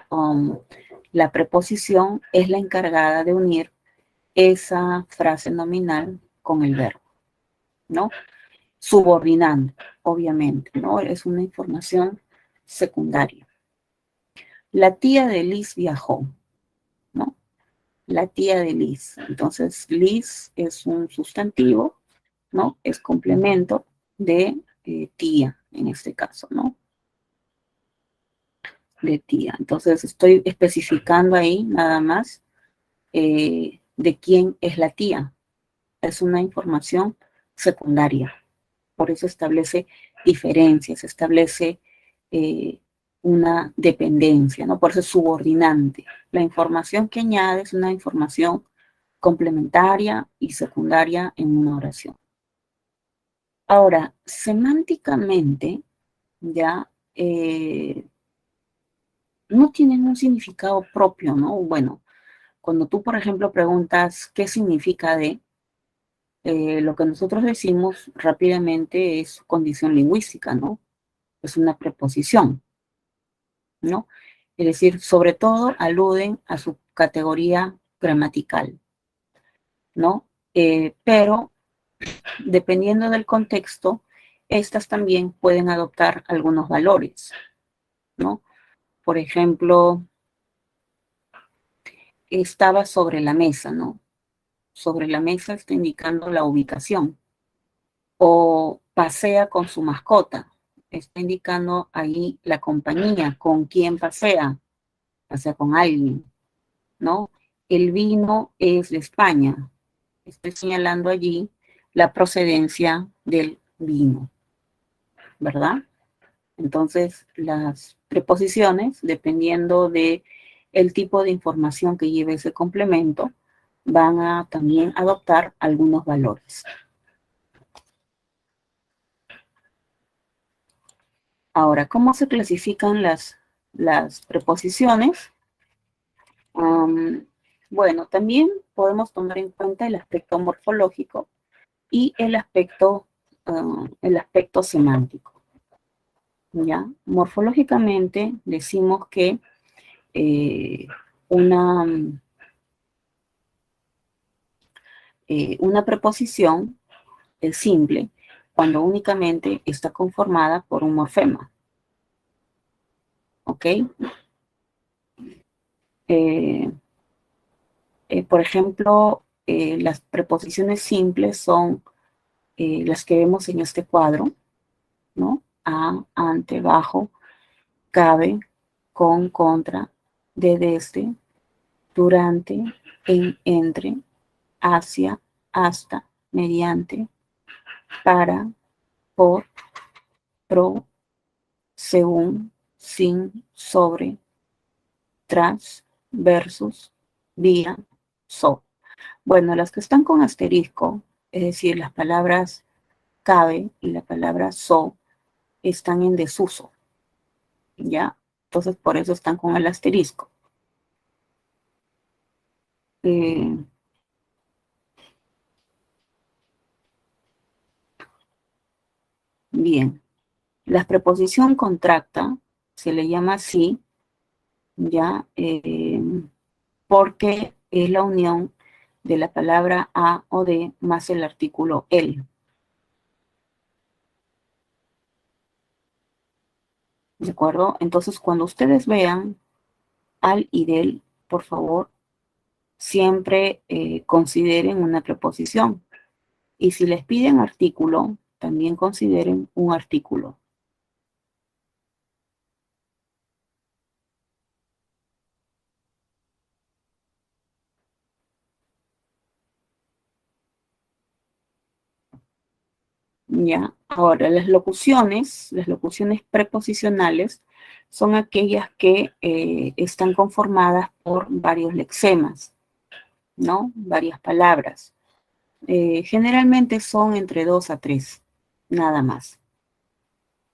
la preposición es la encargada de unir esa frase nominal con el verbo, ¿no? Subordinando, obviamente, ¿no? Es una información secundaria. La tía de Liz viajó, ¿no? La tía de Liz. Entonces, Liz es un sustantivo, ¿no? Es complemento de tía, en este caso, ¿no? De tía. Entonces, estoy especificando ahí nada más de quién es la tía. Es una información secundaria. Por eso establece diferencias, establece una dependencia, ¿no? Por eso es subordinante. La información que añade es una información complementaria y secundaria en una oración. Ahora, semánticamente, ya no tienen un significado propio, ¿no? Bueno, cuando tú, por ejemplo, preguntas qué significa de, lo que nosotros decimos rápidamente es condición lingüística, ¿no? Es una preposición, ¿no? Es decir, sobre todo aluden a su categoría gramatical, ¿no? Pero dependiendo del contexto, estas también pueden adoptar algunos valores, ¿no? Por ejemplo, estaba sobre la mesa, ¿no? Sobre la mesa está indicando la ubicación. O pasea con su mascota, está indicando ahí la compañía, con quién pasea con alguien, ¿no? El vino es de España, estoy señalando allí la procedencia del vino, ¿verdad? Entonces, las preposiciones, dependiendo de el tipo de información que lleve ese complemento, van a también adoptar algunos valores. Ahora, ¿cómo se clasifican las preposiciones? Bueno, también podemos tomar en cuenta el aspecto morfológico y el aspecto semántico. ¿Ya? Morfológicamente decimos que eh, una, una preposición es simple cuando únicamente está conformada por un morfema. ¿Ok? Por ejemplo, las preposiciones simples son las que vemos en este cuadro, ¿no? A, ante, bajo, cabe, con, contra, de, desde, durante, en, entre, hacia, hasta, mediante, para, por, pro, según, sin, sobre, tras, versus, vía, so. Bueno, las que están con asterisco, es decir, las palabras cabe y la palabra so, están en desuso, ¿ya? Entonces, por eso están con el asterisco. Eh, bien, la preposición contracta se le llama así, ¿ya? Porque es la unión de la palabra a o de más el artículo el. ¿De acuerdo? Entonces, cuando ustedes vean al y del, por favor, siempre consideren una preposición. Y si les piden artículo, también consideren un artículo. ¿Ya? Ahora, las locuciones preposicionales son aquellas que están conformadas por varios lexemas, ¿no? Varias palabras. Generalmente son entre 2 a 3, nada más.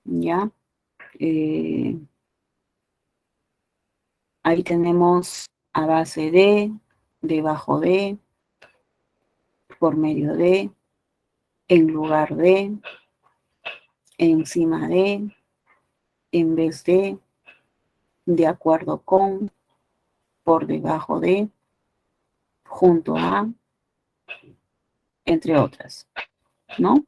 ¿Ya? Eh, Ahí tenemos a base de, debajo de, por medio de, en lugar de, encima de, en vez de acuerdo con, por debajo de, junto a, entre otras, ¿no?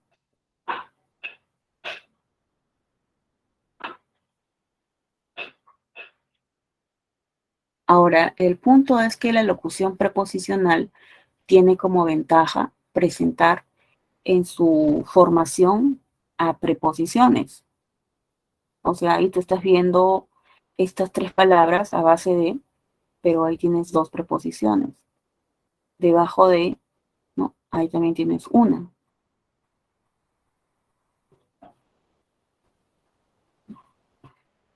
Ahora, el punto es que la locución preposicional tiene como ventaja presentar en su formación a preposiciones. O sea, ahí tú estás viendo estas 3 palabras a base de, pero ahí tienes 2 preposiciones. Debajo de, ¿no? Ahí también tienes una.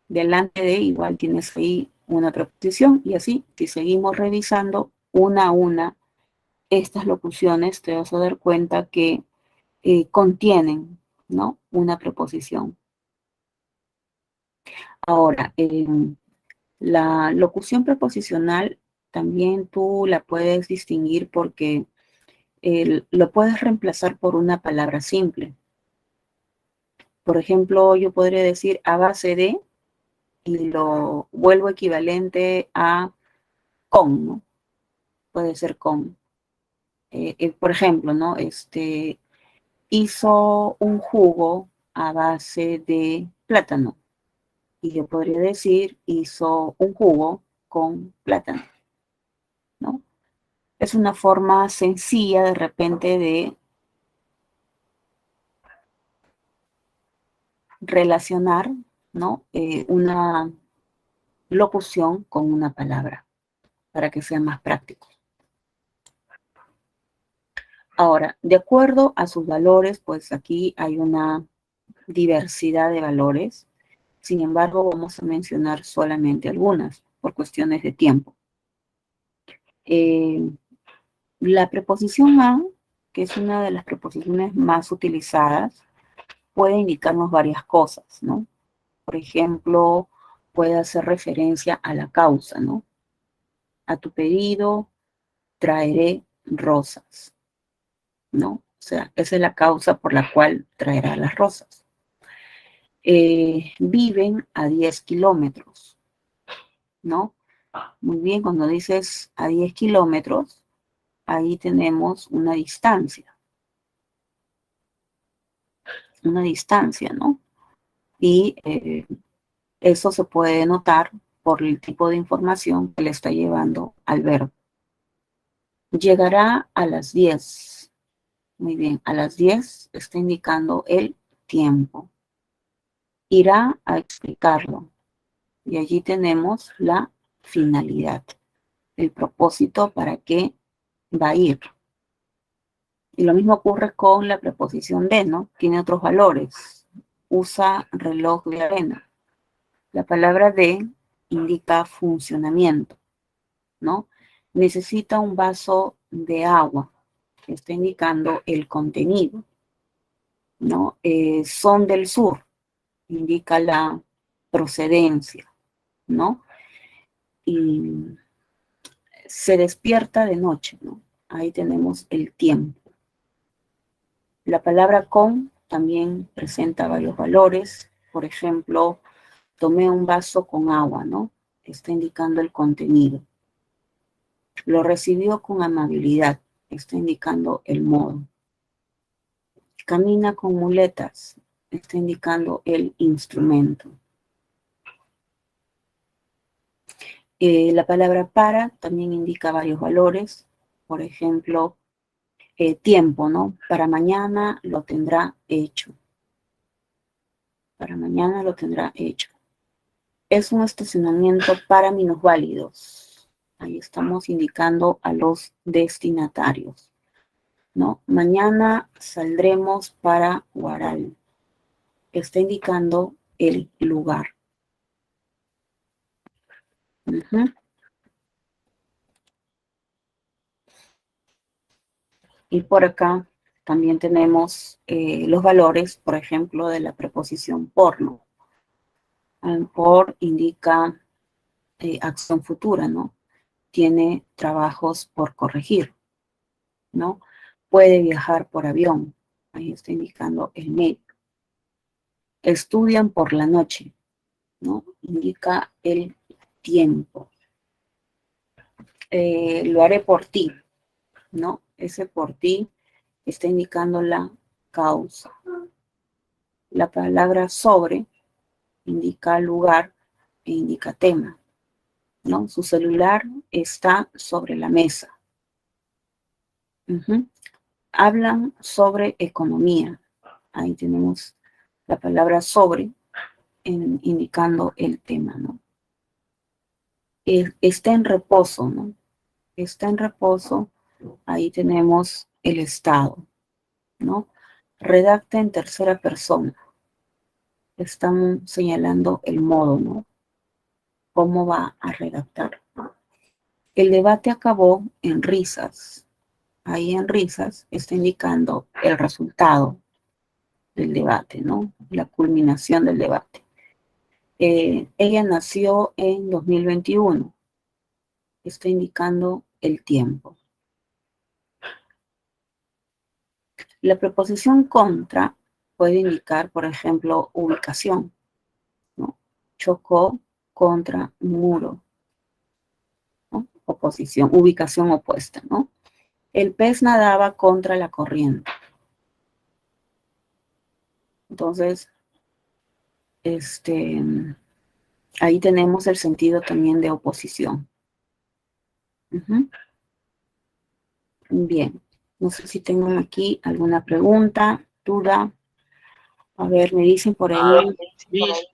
Delante de, igual tienes ahí una preposición, y así, si seguimos revisando una a una estas locuciones, te vas a dar cuenta que contienen ¿no? Una preposición. Ahora, la locución preposicional también tú la puedes distinguir porque lo puedes reemplazar por una palabra simple. Por ejemplo, yo podría decir a base de y lo vuelvo equivalente a con, ¿no? Puede ser con. Por ejemplo, ¿no? Hizo un jugo a base de plátano. Y yo podría decir, hizo un jugo con plátano, ¿no? Es una forma sencilla de repente de relacionar, ¿no? Una locución con una palabra para que sea más práctico. Ahora, de acuerdo a sus valores, pues aquí hay una diversidad de valores. Sin embargo, vamos a mencionar solamente algunas por cuestiones de tiempo. La preposición a, que es una de las preposiciones más utilizadas, puede indicarnos varias cosas, ¿no? Por ejemplo, puede hacer referencia a la causa, ¿no? A tu pedido traeré rosas, ¿no? O sea, esa es la causa por la cual traerá las rosas. Viven a 10 kilómetros, ¿no? Muy bien, cuando dices a 10 kilómetros, ahí tenemos una distancia, ¿no? Y eso se puede notar por el tipo de información que le está llevando al verbo. Llegará a las 10. Muy bien, a las 10 está indicando el tiempo. Irá a explicarlo. Y allí tenemos la finalidad, el propósito para qué va a ir. Y lo mismo ocurre con la preposición de, ¿no? Tiene otros valores. Usa reloj de arena. La palabra de indica funcionamiento, ¿no? Necesita un vaso de agua. Está indicando el contenido, ¿no? Son del sur. Indica la procedencia, ¿no? Y se despierta de noche, ¿no? Ahí tenemos el tiempo. La palabra con también presenta varios valores. Por ejemplo, tomé un vaso con agua, ¿no? Está indicando el contenido. Lo recibió con amabilidad. Está indicando el modo. Camina con muletas. Está indicando el instrumento. La palabra para también indica varios valores. Por ejemplo, tiempo, ¿no? Para mañana lo tendrá hecho. Para mañana lo tendrá hecho. Es un estacionamiento para minusválidos. Ahí estamos indicando a los destinatarios, ¿no? Mañana saldremos para Huaral. Está indicando el lugar. Y por acá también tenemos los valores, por ejemplo, de la preposición por, ¿no? Por indica acción futura, ¿no? Tiene trabajos por corregir, ¿no? Puede viajar por avión. Ahí está indicando el medio. Estudian por la noche, ¿no? Indica el tiempo. Lo haré por ti, ¿no? Ese por ti está indicando la causa. La palabra sobre indica lugar e indica tema, ¿no? Su celular está sobre la mesa. Hablan sobre economía. Ahí tenemos la palabra sobre indicando el tema, ¿no? Está en reposo, ¿no? Está en reposo, ahí tenemos el estado, ¿no? Redacta en tercera persona. Están señalando el modo, ¿no? Cómo va a redactar. El debate acabó en risas. Ahí en risas está indicando el resultado. del debate, ¿no? La culminación del debate. Ella nació en 2021. Está indicando el tiempo. La preposición contra puede indicar, por ejemplo, ubicación, ¿no? Chocó contra muro, ¿no? Oposición, ubicación opuesta, ¿no? El pez nadaba contra la corriente. Entonces, ahí tenemos el sentido también de oposición. Bien, no sé si tengo aquí alguna pregunta, duda. A ver, me dicen por ahí. Miss,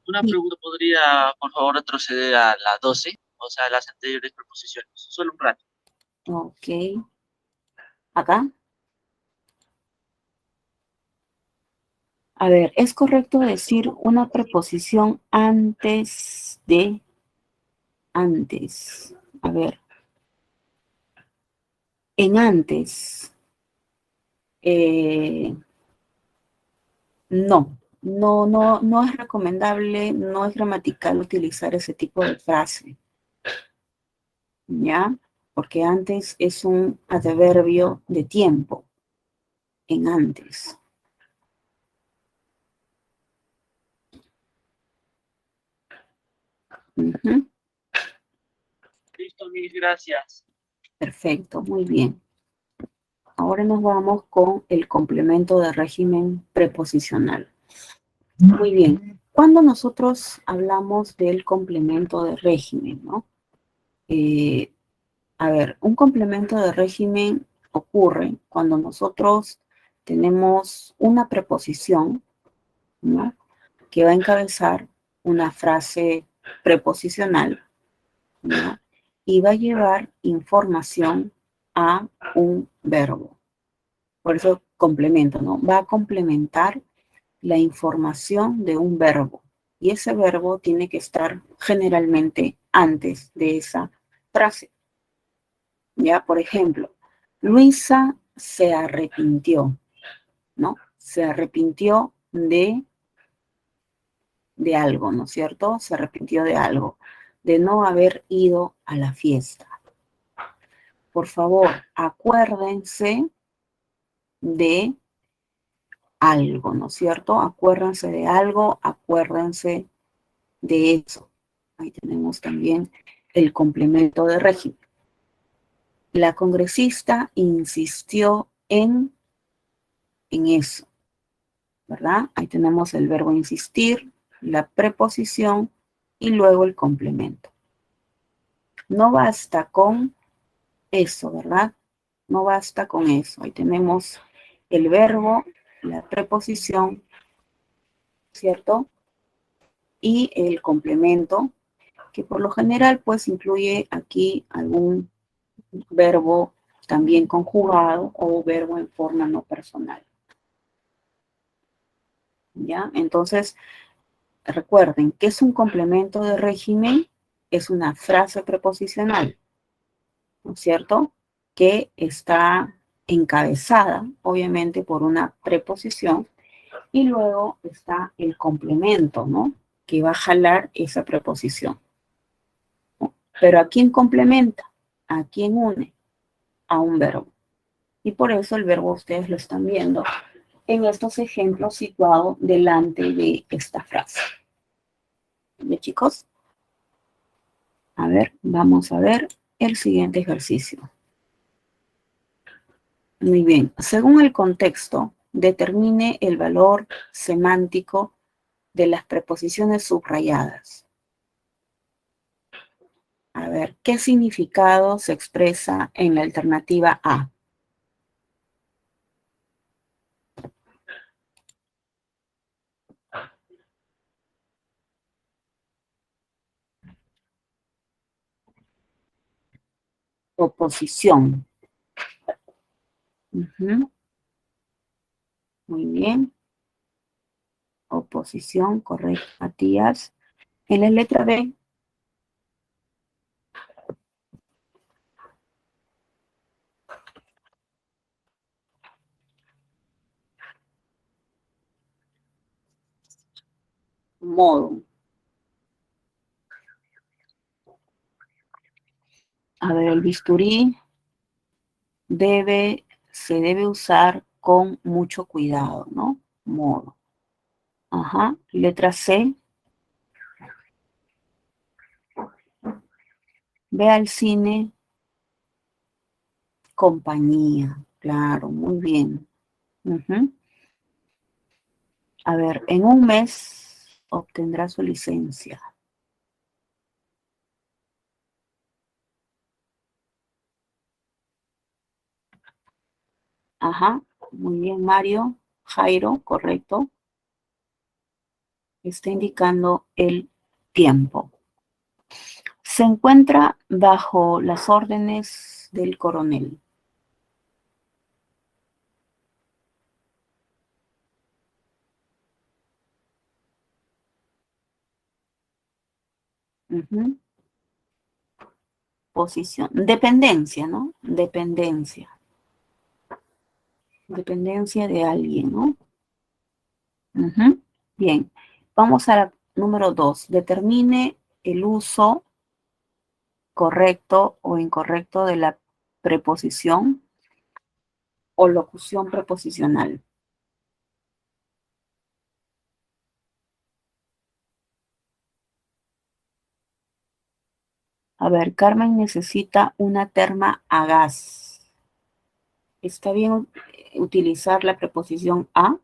una pregunta, ¿podría, por favor, retroceder a la 12? O sea, las anteriores preposiciones. Solo un rato. Ok. Acá. A ver, ¿es correcto decir una preposición antes de antes? A ver. En antes. No es recomendable, no es gramatical utilizar ese tipo de frase. ¿Ya? Porque antes es un adverbio de tiempo. En antes. Listo, Miss, gracias. Perfecto, muy bien. Ahora nos vamos con el complemento de régimen preposicional. Muy bien. Cuando nosotros hablamos del complemento de régimen, ¿no? A ver, un complemento de régimen ocurre cuando nosotros tenemos una preposición, ¿no? Que va a encabezar una frase preposicional, ¿no? Y va a llevar información a un verbo. Por eso complemento, ¿no? Va a complementar la información de un verbo. Y ese verbo tiene que estar generalmente antes de esa frase. Ya, por ejemplo, Luisa se arrepintió, ¿no? Se arrepintió de algo, ¿no es cierto? Se arrepintió de algo, de no haber ido a la fiesta. Por favor, acuérdense de algo, ¿no es cierto? Acuérdense de algo, acuérdense de eso. Ahí tenemos también el complemento de régimen. La congresista insistió en eso, ¿verdad? Ahí tenemos el verbo insistir, la preposición y luego el complemento. No basta con eso, ¿verdad? No basta con eso. Ahí tenemos el verbo, la preposición, ¿cierto? Y el complemento, que por lo general pues incluye aquí algún verbo también conjugado o verbo en forma no personal. ¿Ya? Entonces, recuerden que es un complemento de régimen, es una frase preposicional, ¿no es cierto? Que está encabezada, obviamente, por una preposición y luego está el complemento, ¿no? Que va a jalar esa preposición. ¿No? Pero ¿a quién complementa? ¿A quién une? A un verbo. Y por eso el verbo ustedes lo están viendo en estos ejemplos situados delante de esta frase. ¿De chicos? A ver, vamos a ver el siguiente ejercicio. Muy bien. Según el contexto, determine el valor semántico de las preposiciones subrayadas. A ver, ¿qué significado se expresa en la alternativa A? Oposición. Muy bien. Oposición, correcto, Matías. En la letra B. modo. A ver, el bisturí se debe usar con mucho cuidado, ¿no? Modo. Ajá. Letra C. Ve al cine, compañía. Claro, muy bien. Ujú. A ver, en un mes obtendrá su licencia. Ajá, muy bien, Mario. Jairo, correcto. Está indicando el tiempo. Se encuentra bajo las órdenes del coronel. Ujú. Posición. Dependencia, ¿no? Dependencia. Dependencia de alguien, ¿no? Ujú. Bien. Vamos a la número 2. Determine el uso correcto o incorrecto de la preposición o locución preposicional. A ver, Carmen necesita una terma a gas. ¿Está bien utilizar la preposición a?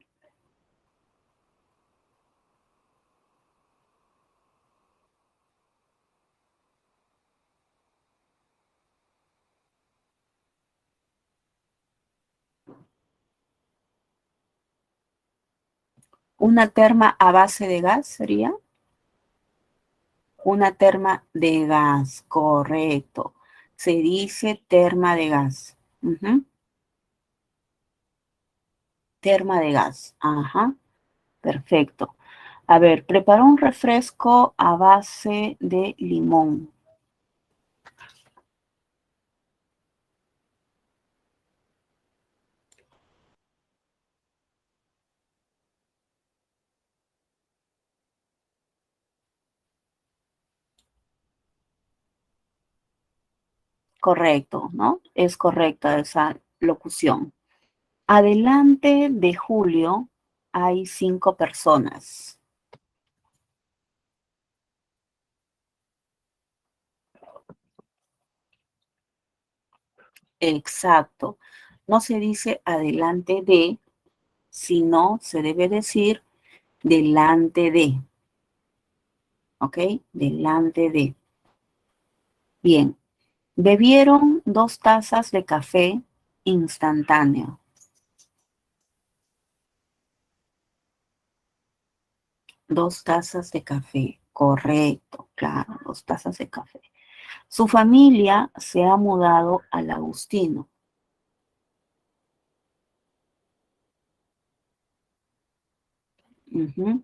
¿Una terma a base de gas sería? Una terma de gas, correcto. Se dice terma de gas. Ujú. Terma de gas, ajá, perfecto. A ver, preparó un refresco a base de limón. Correcto, ¿no? Es correcta esa locución. Adelante de Julio hay 5 personas. Exacto. No se dice adelante de, sino se debe decir delante de. ¿Ok? Delante de. Bien. Bebieron 2 tazas de café instantáneo. 2 tazas de café. Correcto, claro, 2 tazas de café. Su familia se ha mudado al Agustino. Ujú.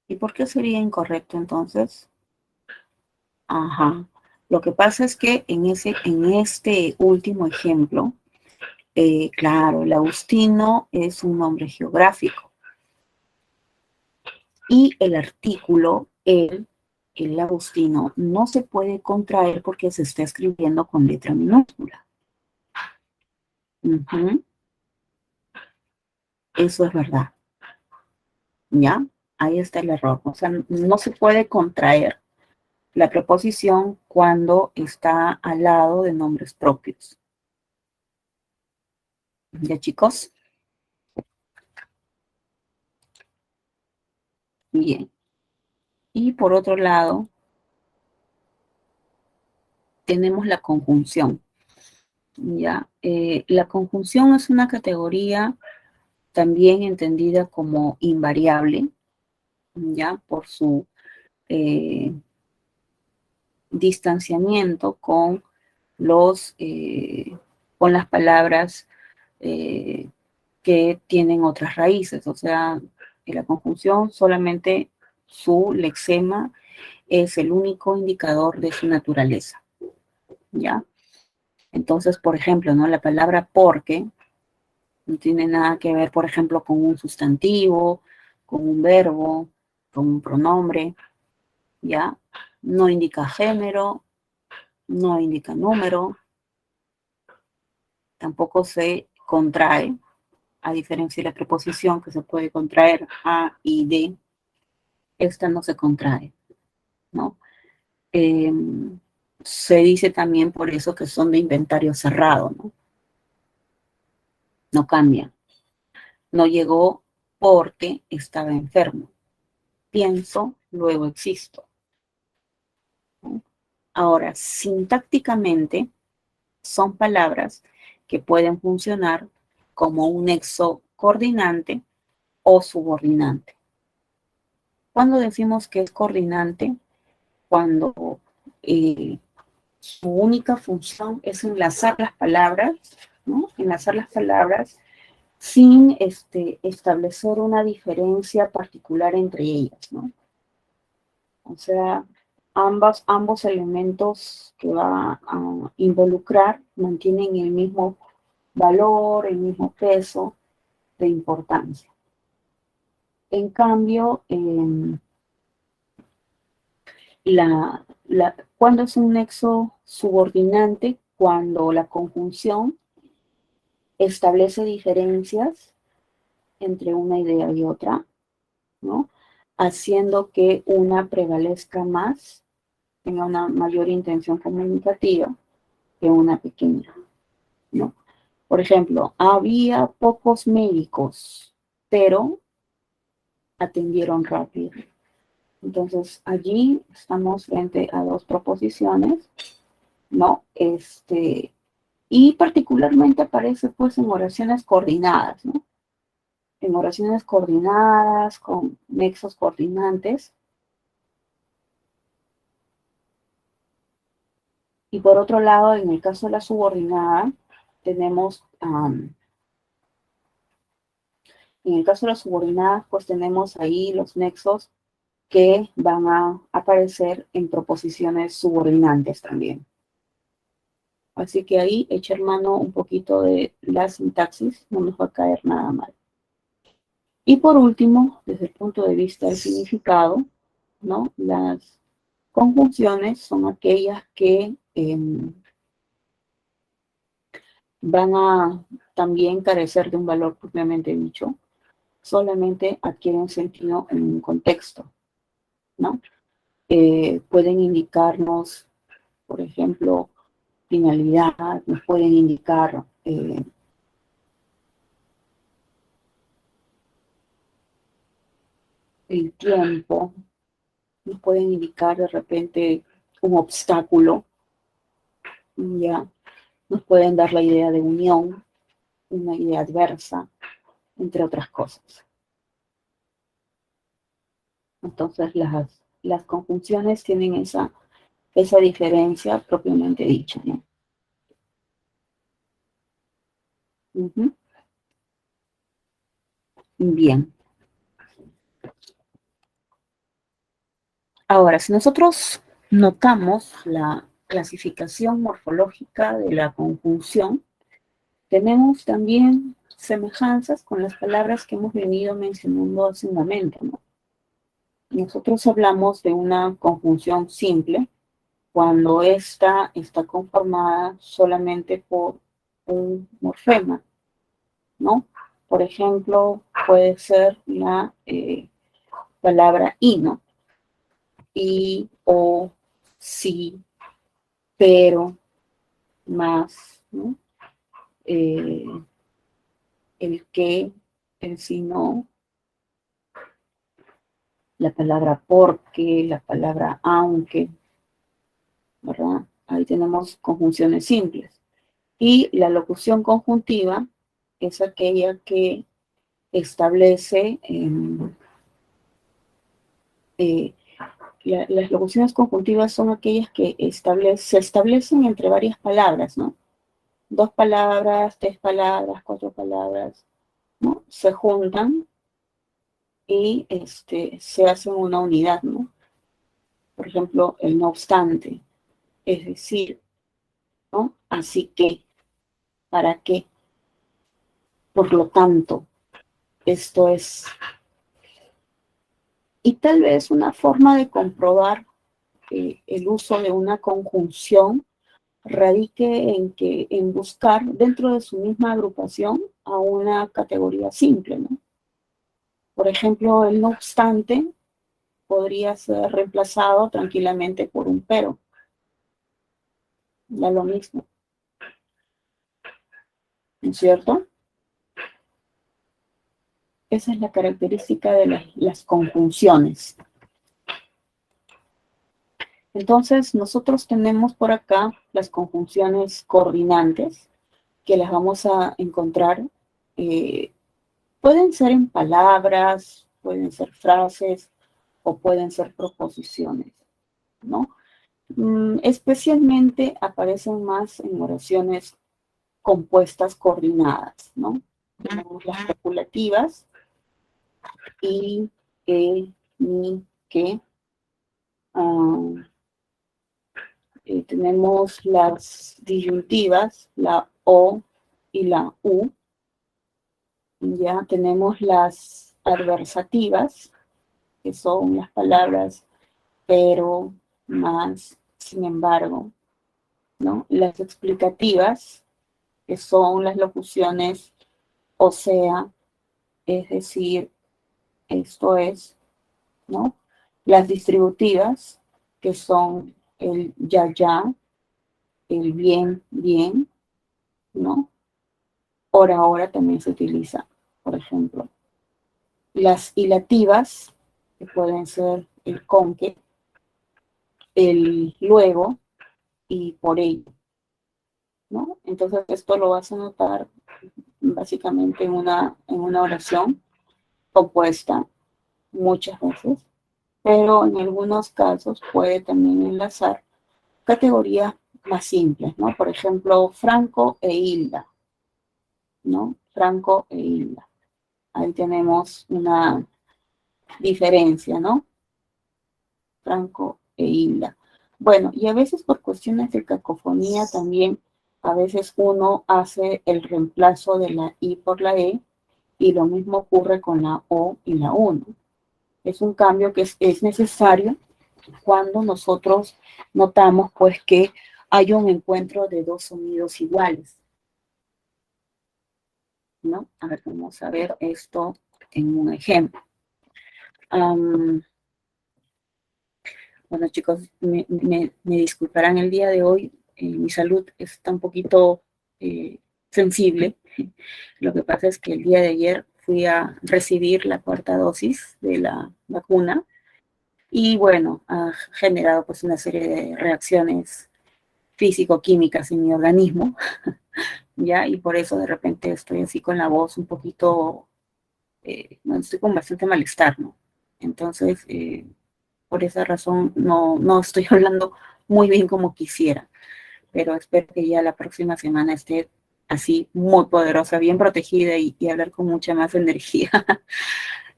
¿Y por qué sería incorrecto entonces? Ajá. Lo que pasa es que en este último ejemplo, claro, el Agustino es un nombre geográfico y el artículo, el Agustino, no se puede contraer porque se está escribiendo con letra minúscula. Ujú. Eso es verdad. ¿Ya? Ahí está el error. O sea, no se puede contraer la preposición cuando está al lado de nombres propios. ¿Ya, chicos? Bien. Y por otro lado, tenemos la conjunción. ¿Ya? La conjunción es una categoría también entendida como invariable, ¿ya? Por su eh, distanciamiento con las palabras que tienen otras raíces. O sea, en la conjunción solamente su lexema es el único indicador de su naturaleza, ¿ya? Entonces, por ejemplo, ¿no? La palabra porque no tiene nada que ver, por ejemplo, con un sustantivo, con un verbo, con un pronombre, ¿ya? No indica género, no indica número, tampoco se contrae, a diferencia de la preposición que se puede contraer a y de, esta no se contrae, ¿no? Se dice también por eso que son de inventario cerrado, ¿no? No cambian. No llegó porque estaba enfermo. Pienso, luego existo, ¿no? Ahora, sintácticamente, son palabras que pueden funcionar como un nexo coordinante o subordinante. Cuando decimos que es coordinante, cuando su única función es enlazar las palabras, ¿no? Enlazar las palabras sin establecer una diferencia particular entre ellas, ¿no? O sea, ambos elementos que va a involucrar mantienen el mismo valor, el mismo peso de importancia. En cambio, cuando es un nexo subordinante, cuando la conjunción establece diferencias entre una idea y otra, ¿no? Haciendo que una prevalezca más, tenga una mayor intención comunicativa que una pequeña, ¿no? Por ejemplo, había pocos médicos, pero atendieron rápido. Entonces, allí estamos frente a dos proposiciones, ¿no? Y particularmente aparece pues en oraciones coordinadas, ¿no? En oraciones coordinadas, con nexos coordinantes. Y por otro lado, en el caso de la subordinada, tenemos, en el caso de las subordinadas, pues tenemos ahí los nexos que van a aparecer en proposiciones subordinantes también. Así que ahí echar mano un poquito de la sintaxis, no nos va a caer nada mal. Y por último, desde el punto de vista del significado, ¿no? Las conjunciones son aquellas que van a también carecer de un valor propiamente dicho, solamente adquieren sentido en un contexto, ¿no? Pueden indicarnos, por ejemplo, finalidad, nos pueden indicar el tiempo, nos pueden indicar de repente un obstáculo, ya nos pueden dar la idea de unión, una idea adversa, entre otras cosas. Entonces las conjunciones tienen esa diferencia propiamente dicha, ¿no? Bien. Ahora, si nosotros notamos la clasificación morfológica de la conjunción, tenemos también semejanzas con las palabras que hemos venido mencionando hace un momento, ¿no? Nosotros hablamos de una conjunción simple cuando ésta está conformada solamente por un morfema, ¿no? Por ejemplo, puede ser la palabra y, ¿no? Y, o, sí, pero, más, ¿no? El que, el si no, la palabra porque, la palabra aunque, ¿verdad? Ahí tenemos conjunciones simples. Y la locución conjuntiva es aquella que establece, las locuciones conjuntivas son aquellas que se establecen entre varias palabras, ¿no? 2 palabras, 3 palabras, 4 palabras, ¿no? Se juntan y se hacen una unidad, ¿no? Por ejemplo, el no obstante, es decir, ¿no? Así que, ¿para qué? Por lo tanto, esto es, Y tal vez una forma de comprobar el uso de una conjunción radique en buscar dentro de su misma agrupación a una categoría simple, ¿no? Por ejemplo, el no obstante podría ser reemplazado tranquilamente por un pero. Da lo mismo, ¿no es cierto? Esa es la característica de las conjunciones. Entonces, nosotros tenemos por acá las conjunciones coordinantes, que las vamos a encontrar. Pueden ser en palabras, pueden ser frases o pueden ser proposiciones, ¿no? Especialmente aparecen más en oraciones compuestas coordinadas, ¿no? Tenemos las copulativas y, ni, que. Tenemos las disyuntivas, la O y la U. Ya tenemos las adversativas, que son las palabras pero, más, sin embargo, ¿no? Las explicativas, que son las locuciones o sea, es decir, esto es, ¿no? Las distributivas, que son el ya, el bien, bien, ¿no? Ahora también se utiliza, por ejemplo. Las hilativas, que pueden ser el con que, el luego y por ello, ¿no? Entonces esto lo vas a notar básicamente en una oración compuesta muchas veces, pero en algunos casos puede también enlazar categorías más simples, ¿no? Por ejemplo, Franco e Hilda, ¿no? Franco e Hilda. Ahí tenemos una diferencia, ¿no? Franco e Hilda. Bueno, y a veces por cuestiones de cacofonía también, a veces uno hace el reemplazo de la I por la E, y lo mismo ocurre con la O y la U, ¿no? Es un cambio que es necesario cuando nosotros notamos, pues, que hay un encuentro de dos sonidos iguales, ¿no? A ver, vamos a ver esto en un ejemplo. Bueno, chicos, me disculparán el día de hoy, mi salud está un poquito sensible. Lo que pasa es que el día de ayer fui a recibir la cuarta dosis de la vacuna y bueno, ha generado pues una serie de reacciones físico-químicas en mi organismo, ¿ya? Y por eso de repente estoy así con la voz un poquito, no, estoy con bastante malestar, ¿no? Entonces, por esa razón no estoy hablando muy bien como quisiera, pero espero que ya la próxima semana esté así muy poderosa, bien protegida y hablar con mucha más energía.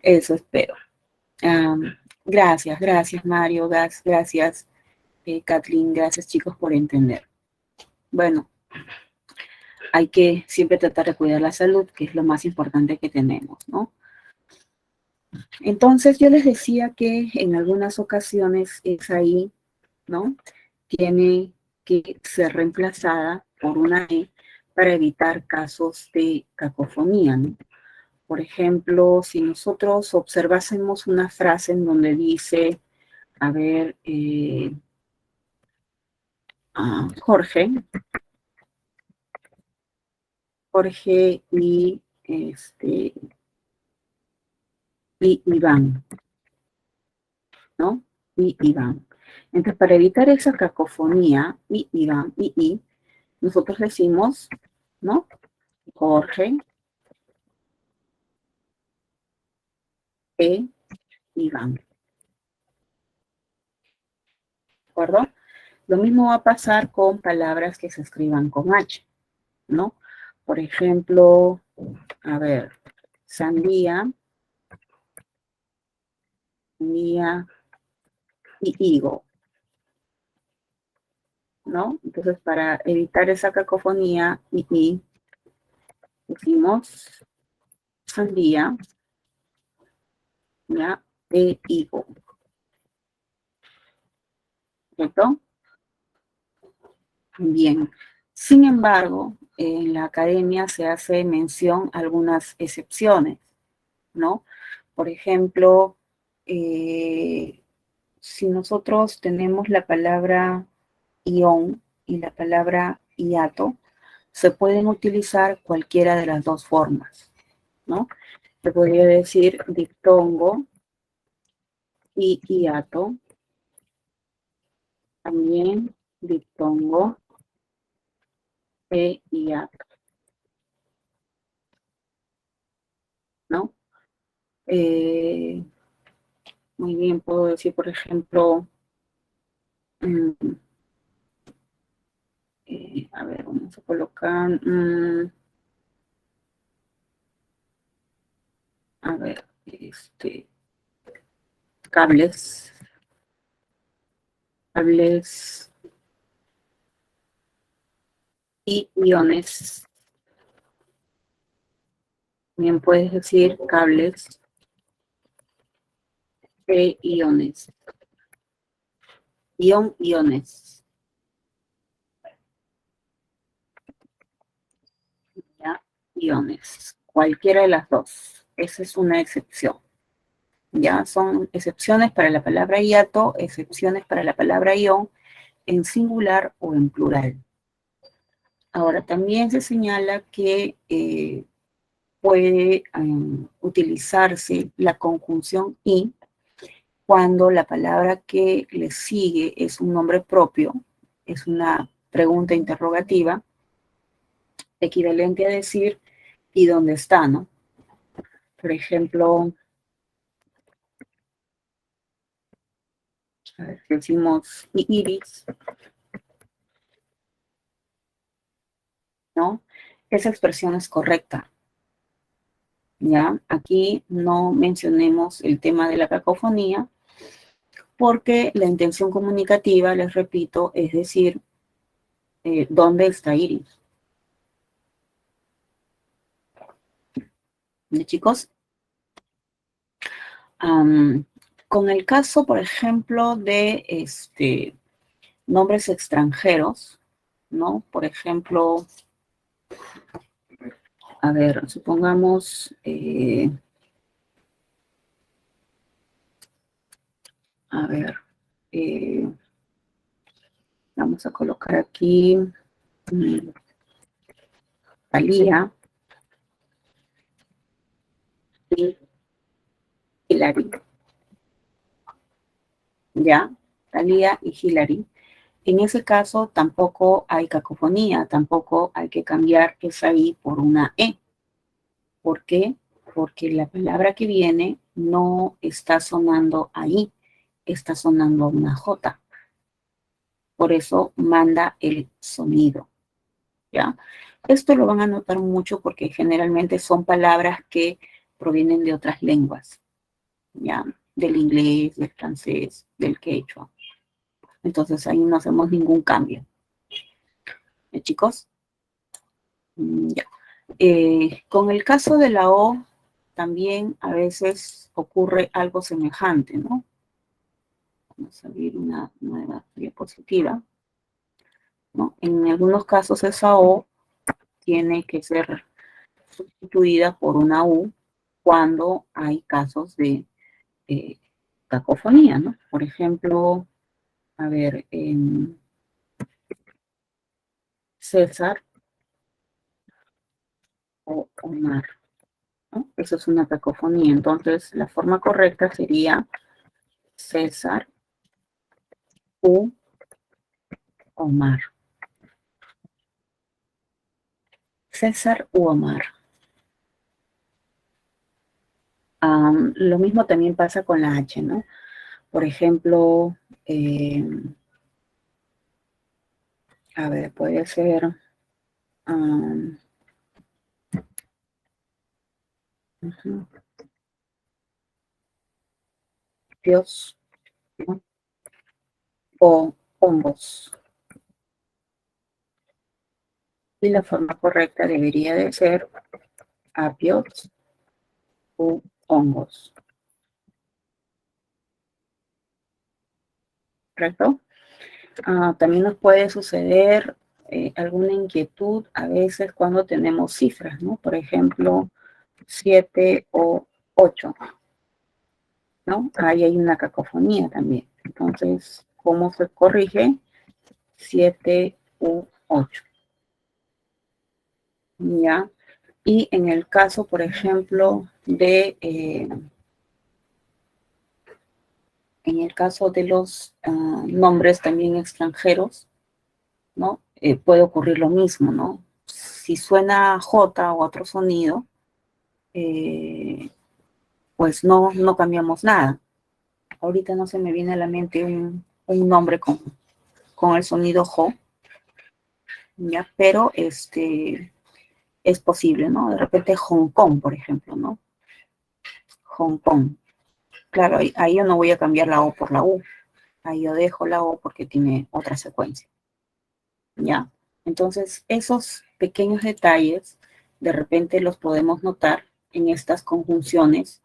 Eso espero. Gracias Mario, gracias Kathleen, gracias chicos por entender. Bueno, hay que siempre tratar de cuidar la salud, que es lo más importante que tenemos, ¿no? Entonces yo les decía que en algunas ocasiones esa I, ¿no? Tiene que ser reemplazada por una E para evitar casos de cacofonía, ¿no? Por ejemplo, si nosotros observásemos una frase en donde dice, a ver, Jorge y Iván, ¿no? Y Iván. Entonces, para evitar esa cacofonía, y Iván, y, nosotros decimos, ¿no? Jorge e Iván. ¿De acuerdo? Lo mismo va a pasar con palabras que se escriban con H, ¿no? Por ejemplo, a ver, sandía, mía y higo, ¿no? Entonces, para evitar esa cacofonía, y decimos sandía, ¿ya? E, I, O. ¿Correcto? Bien. Sin embargo, en la academia se hace mención a algunas excepciones, ¿no? Por ejemplo, si nosotros tenemos la palabra ión y la palabra hiato, se pueden utilizar cualquiera de las dos formas, ¿no? Se podría decir diptongo y hiato, también diptongo e hiato, ¿no? Eh, Muy bien, puedo decir, por ejemplo, a ver, vamos a colocar, a ver, cables, cables y iones. Bien, puedes decir cables e iones. Ion, iones. ¿Ya? Iones. Cualquiera de las dos. Esa es una excepción. Ya son excepciones para la palabra hiato, excepciones para la palabra ion en singular o en plural. Ahora, también se señala que puede utilizarse la conjunción y cuando la palabra que le sigue es un nombre propio, es una pregunta interrogativa, equivalente a decir ¿y dónde está, no? Por ejemplo, a ver, si decimos iris, ¿no? Esa expresión es correcta, ¿ya? Aquí no mencionemos el tema de la cacofonía, porque la intención comunicativa, les repito, es decir, ¿dónde está Iris? ¿De chicos? Con el caso, por ejemplo, de nombres extranjeros, ¿no? Por ejemplo, a ver, supongamos, a ver, eh, vamos a colocar aquí Thalía y Hilary, ¿ya? Thalía y Hilary. En ese caso tampoco hay cacofonía, tampoco hay que cambiar esa I por una E. ¿Por qué? Porque la palabra que viene no está sonando ahí, está sonando una J. Por eso manda el sonido, ¿ya? Esto lo van a notar mucho porque generalmente son palabras que provienen de otras lenguas, ¿ya? Del inglés, del francés, del quechua. Entonces ahí no hacemos ningún cambio. Chicos? Ya. Con el caso de la O, también a veces ocurre algo semejante, ¿no? Vamos a abrir una nueva diapositiva, ¿no? En algunos casos esa O tiene que ser sustituida por una U cuando hay casos de cacofonía, ¿no? Por ejemplo, a ver, en César o Omar, ¿no? Eso es una cacofonía. Entonces, la forma correcta sería César u Omar. César u Omar. Lo mismo también pasa con la H, ¿no? Por ejemplo, a ver, puede ser Dios, ¿no? O hongos. Y la forma correcta debería de ser apios u hongos. ¿correcto? También nos puede suceder alguna inquietud a veces cuando tenemos cifras, ¿no? Por ejemplo, 7 o 8, ¿no? Ahí hay una cacofonía también. Entonces, ¿cómo se corrige? 7 u 8. ¿Ya? Y en el caso, por ejemplo, en el caso de los nombres también extranjeros, ¿no? Puede ocurrir lo mismo, ¿no? Si suena J o otro sonido, pues no cambiamos nada. Ahorita no se me viene a la mente un nombre con el sonido J, ¿ya? Pero es posible, ¿no? De repente Hong Kong, por ejemplo, ¿no? Hong Kong. Claro, ahí yo no voy a cambiar la O por la U. Ahí yo dejo la O porque tiene otra secuencia, ¿ya? Entonces, esos pequeños detalles, de repente los podemos notar en estas conjunciones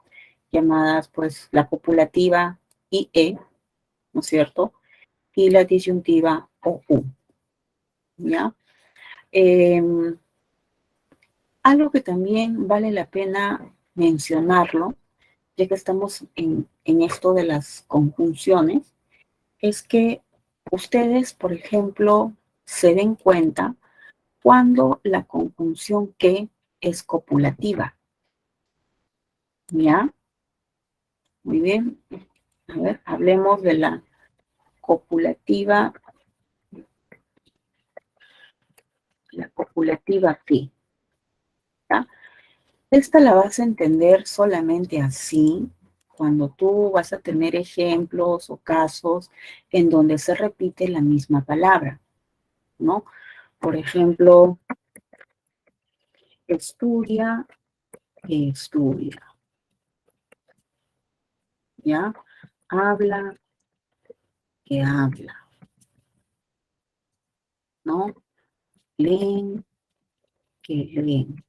llamadas, pues, la copulativa IE, ¿no es cierto? Y la disyuntiva OU, ¿ya? Algo que también vale la pena mencionarlo, ya que estamos en esto de las conjunciones, es que ustedes, por ejemplo, se den cuenta cuando la conjunción que es copulativa. ¿Ya? Muy bien. A ver, hablemos de la copulativa. La copulativa que. ¿Ya? Esta la vas a entender solamente así, cuando tú vas a tener ejemplos o casos en donde se repite la misma palabra, ¿no? Por ejemplo, estudia, estudia, ¿ya? Habla, que habla, ¿no? Leen, que leen,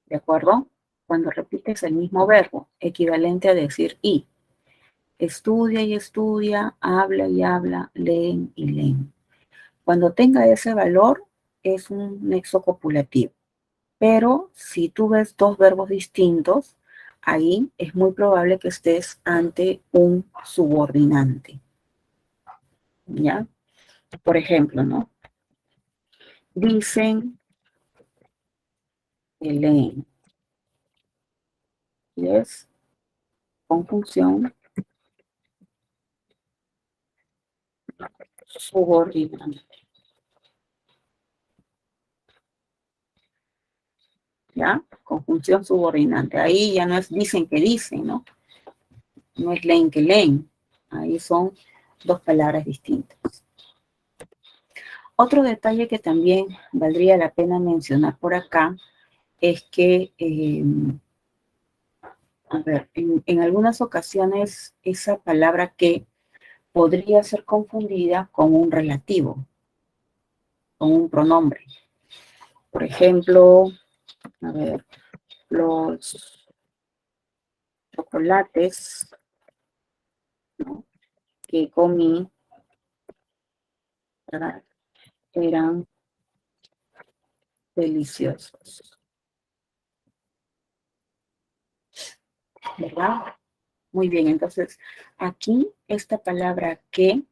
¿de acuerdo? Cuando repites el mismo verbo, equivalente a decir y. Estudia y estudia, habla y habla, leen y leen. Cuando tenga ese valor, es un nexo copulativo. Pero si tú ves dos verbos distintos, ahí es muy probable que estés ante un subordinante. ¿Ya? Por ejemplo, ¿no? Dicen que leen. Y es conjunción subordinante. ¿Ya? Conjunción subordinante. Ahí ya no es dicen que dicen, ¿no? No es leen que leen. Ahí son dos palabras distintas. Otro detalle que también valdría la pena mencionar por acá es que, a ver, en algunas ocasiones esa palabra que podría ser confundida con un relativo, con un pronombre. Por ejemplo, a ver, los chocolates, ¿no?, que comí, ¿verdad?, eran deliciosos, ¿verdad? Muy bien, entonces aquí esta palabra que,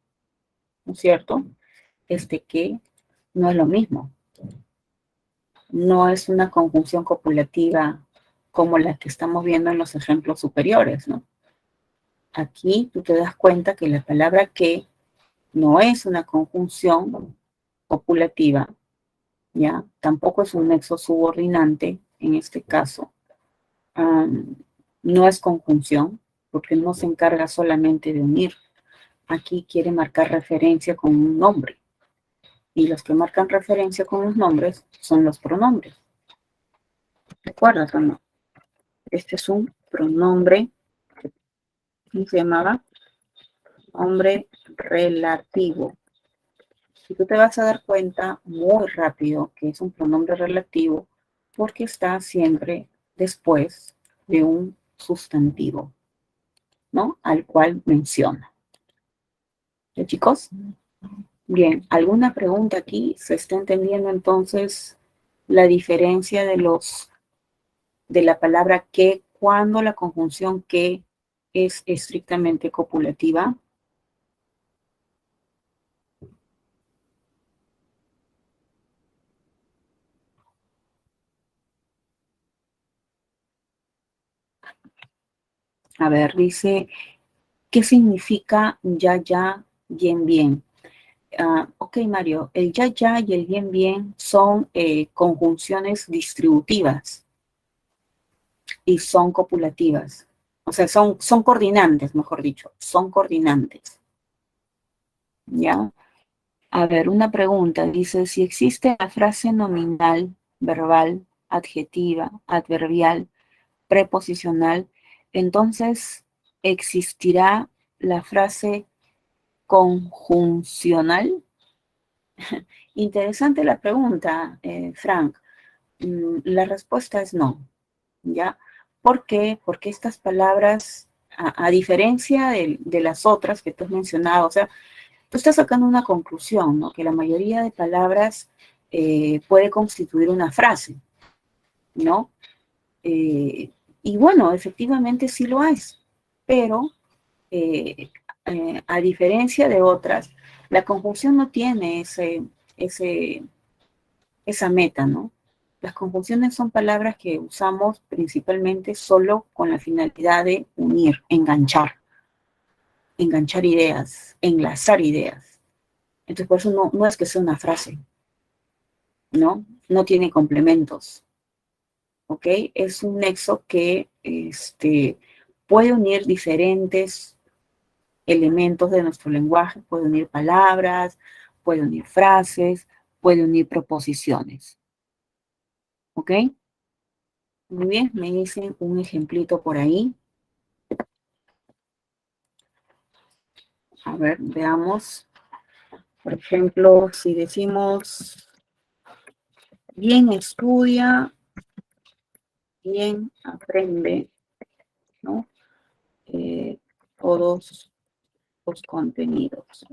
¿no es cierto? Este que no es lo mismo. No es una conjunción copulativa como la que estamos viendo en los ejemplos superiores, ¿no? Aquí tú te das cuenta que la palabra que no es una conjunción copulativa, ¿ya? Tampoco es un nexo subordinante en este caso. No es conjunción, porque no se encarga solamente de unir. Aquí quiere marcar referencia con un nombre. Y los que marcan referencia con los nombres son los pronombres. ¿Recuerdas o no? Este es un pronombre, ¿cómo se llamaba? Nombre relativo. Y tú te vas a dar cuenta muy rápido que es un pronombre relativo porque está siempre después de un sustantivo. ¿no? Al cual menciona. ¿Ya, chicos? Bien, ¿alguna pregunta aquí? ¿Se está entendiendo entonces la diferencia de la palabra que cuando la conjunción que es estrictamente copulativa? A ver, dice, ¿qué significa ya, ya, bien, bien? Ok, Mario, el ya, ya y el bien, bien son conjunciones distributivas y son copulativas. O sea, son coordinantes, mejor dicho, son coordinantes. ¿Ya? A ver, una pregunta. Dice, si existe la frase nominal, verbal, adjetiva, adverbial, preposicional, entonces existirá la frase conjuncional. Interesante la pregunta, Frank. La respuesta es no, ¿ya? ¿Por qué? Porque estas palabras, a diferencia de las otras que tú has mencionado, o sea, tú estás sacando una conclusión, ¿no? Que la mayoría de palabras puede constituir una frase, ¿no? Y bueno, efectivamente sí lo es, pero eh, a diferencia de otras, la conjunción no tiene ese, esa meta, ¿no? Las conjunciones son palabras que usamos principalmente solo con la finalidad de unir, enganchar ideas, enlazar ideas. Entonces, por eso no es que sea una frase, ¿no? No tiene complementos, ¿ok? Es un nexo que puede unir diferentes elementos de nuestro lenguaje, puede unir palabras, puede unir frases, puede unir proposiciones, ¿ok? Muy bien, me dicen un ejemplito por ahí. A ver, veamos. Por ejemplo, si decimos, bien estudia, bien aprende, ¿no? Todos los contenidos,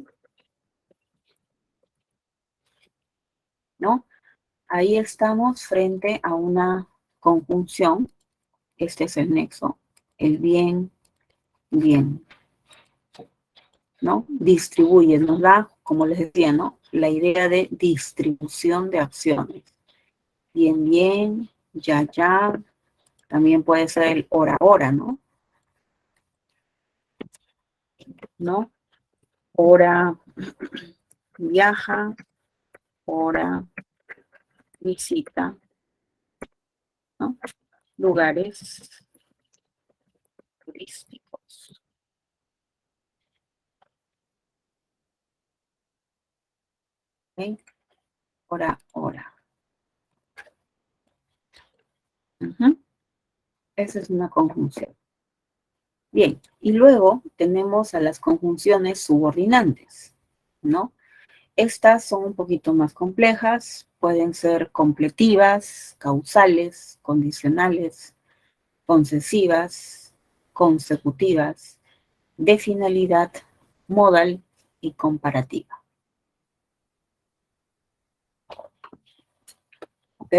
¿no? Ahí estamos frente a una conjunción. Este es el nexo. El bien, bien, ¿no? Distribuye, nos da, como les decía, ¿no? La idea de distribución de acciones. Bien, bien, ya, ya. También puede ser el hora, hora, ¿no? ¿No? Hora viaja, hora visita, ¿no? Lugares turísticos. ¿Ok? Hora, hora. Esa es una conjunción. Bien, y luego tenemos a las conjunciones subordinantes, ¿no? Estas son un poquito más complejas, pueden ser completivas, causales, condicionales, concesivas, consecutivas, de finalidad, modal y comparativa. ¿Ok?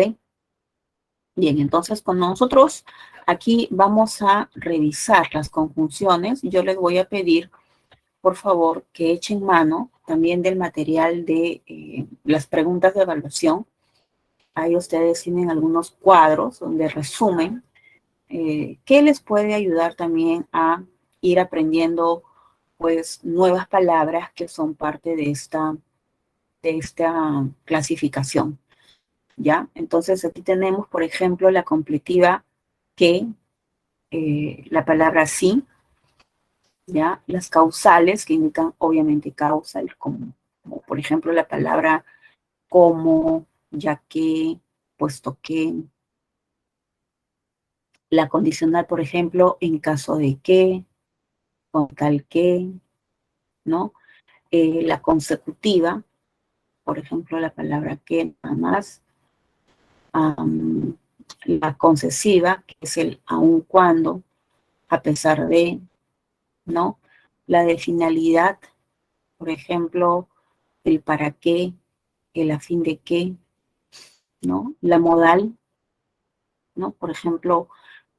Bien, entonces con nosotros aquí vamos a revisar las conjunciones. Yo les voy a pedir, por favor, que echen mano también del material de las preguntas de evaluación. Ahí ustedes tienen algunos cuadros donde resumen que les puede ayudar también a ir aprendiendo pues nuevas palabras que son parte de esta clasificación. ¿Ya? Entonces aquí tenemos, por ejemplo, la completiva que, la palabra sí, ¿ya? Las causales que indican obviamente causal, como por ejemplo la palabra como, ya que, puesto que. La condicional, por ejemplo, en caso de que, con tal que, ¿no? La consecutiva, por ejemplo, la palabra que nada más. La concesiva, que es el aun cuando, a pesar de, ¿no? La de finalidad, por ejemplo, el para qué, el a fin de qué, ¿no? La modal, ¿no? Por ejemplo,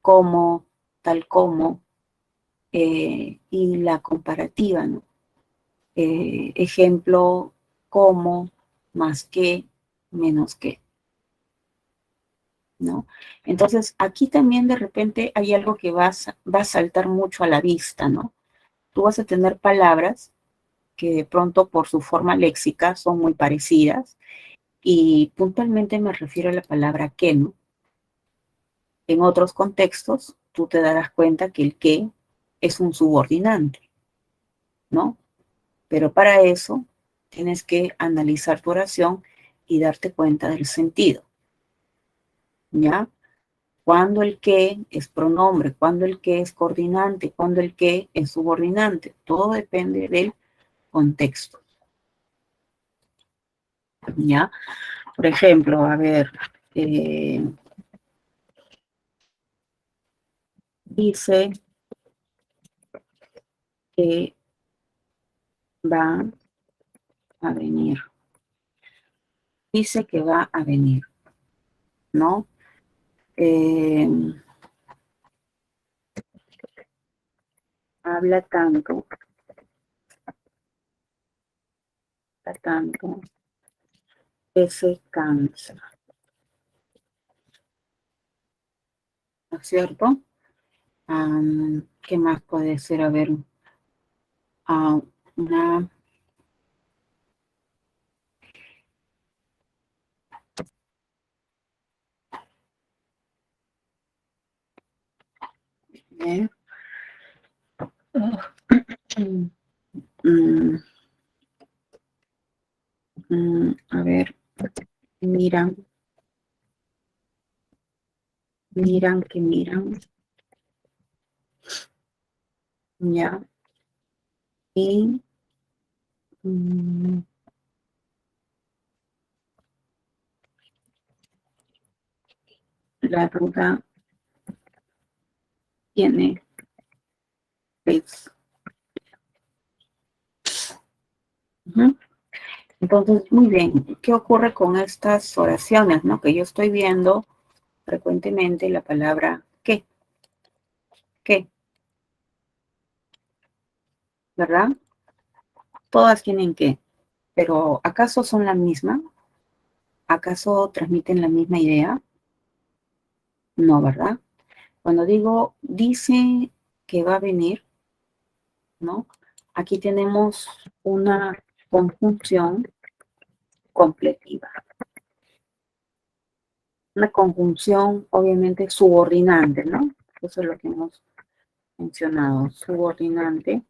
cómo, tal como, y la comparativa, ¿no? Ejemplo, cómo, más que, menos que, ¿no? Entonces, aquí también de repente hay algo que va a saltar mucho a la vista, ¿no? Tú vas a tener palabras que de pronto por su forma léxica son muy parecidas y puntualmente me refiero a la palabra que, ¿no? En otros contextos, tú te darás cuenta que el que es un subordinante, ¿no? Pero para eso tienes que analizar tu oración y darte cuenta del sentido, ¿ya? Cuando el que es pronombre, cuando el que es coordinante, cuando el que es subordinante. Todo depende del contexto, ¿ya? Por ejemplo, a ver, dice que va a venir. Dice que va a venir, ¿no? Habla tanto, que se cansa, ¿no es cierto? ¿Qué más puede ser? A ver, una... ¿eh? Mm, a ver, miran, que miran, ya, y la duda tiene peso. Ujú. Entonces, muy bien, ¿qué ocurre con estas oraciones, no? Que yo estoy viendo frecuentemente la palabra qué, ¿verdad? Todas tienen que, pero ¿acaso son la misma? ¿Acaso transmiten la misma idea? No, ¿verdad? Cuando digo, dice que va a venir, ¿no? Aquí tenemos una conjunción completiva. Una conjunción, obviamente, subordinante, ¿no? Eso es lo que hemos mencionado, subordinante.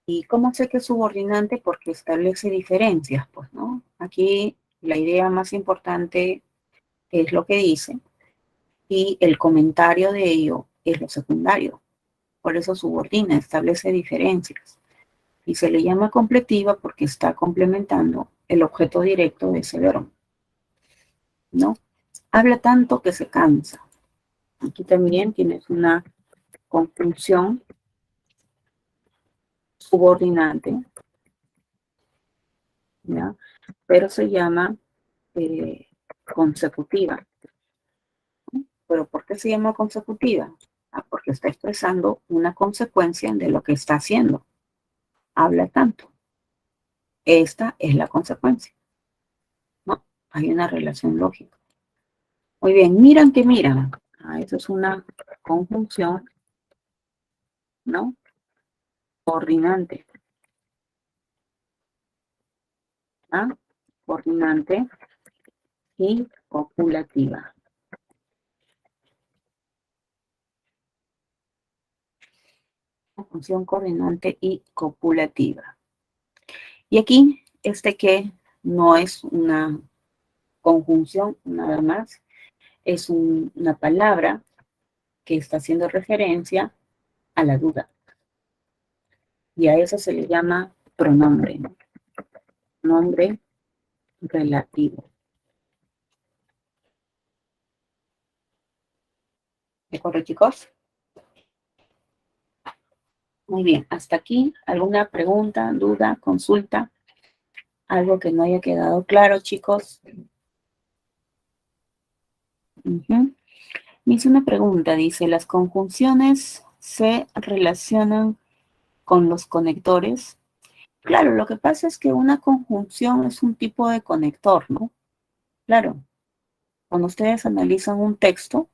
¿Y cómo sé que es subordinante? Porque establece diferencias, pues, ¿no? Aquí la idea más importante es lo que dice y el comentario de ello es lo secundario. Por eso subordina, establece diferencias. Y se le llama completiva porque está complementando el objeto directo de ese verbo, ¿no? Habla tanto que se cansa. Aquí también tienes una conjunción subordinante, ¿ya? Pero se llama consecutiva. ¿Pero por qué se llama consecutiva? Porque está expresando una consecuencia de lo que está haciendo. Habla tanto. Esta es la consecuencia, ¿no? Hay una relación lógica. Muy bien, miran que miran. Eso es una conjunción, ¿no? Coordinante. ¿Ah? Coordinante y copulativa. Conjunción coordinante y copulativa. Y aquí, este que no es una conjunción, nada más, es una palabra que está haciendo referencia a la duda. Y a eso se le llama pronombre, ¿no? Nombre relativo. ¿De acuerdo, chicos? Muy bien, hasta aquí, ¿alguna pregunta, duda, consulta? ¿Algo que no haya quedado claro, chicos? Ujú. Me hizo una pregunta, dice, ¿las conjunciones se relacionan con los conectores? Claro, lo que pasa es que una conjunción es un tipo de conector, ¿no? Claro, cuando ustedes analizan un texto,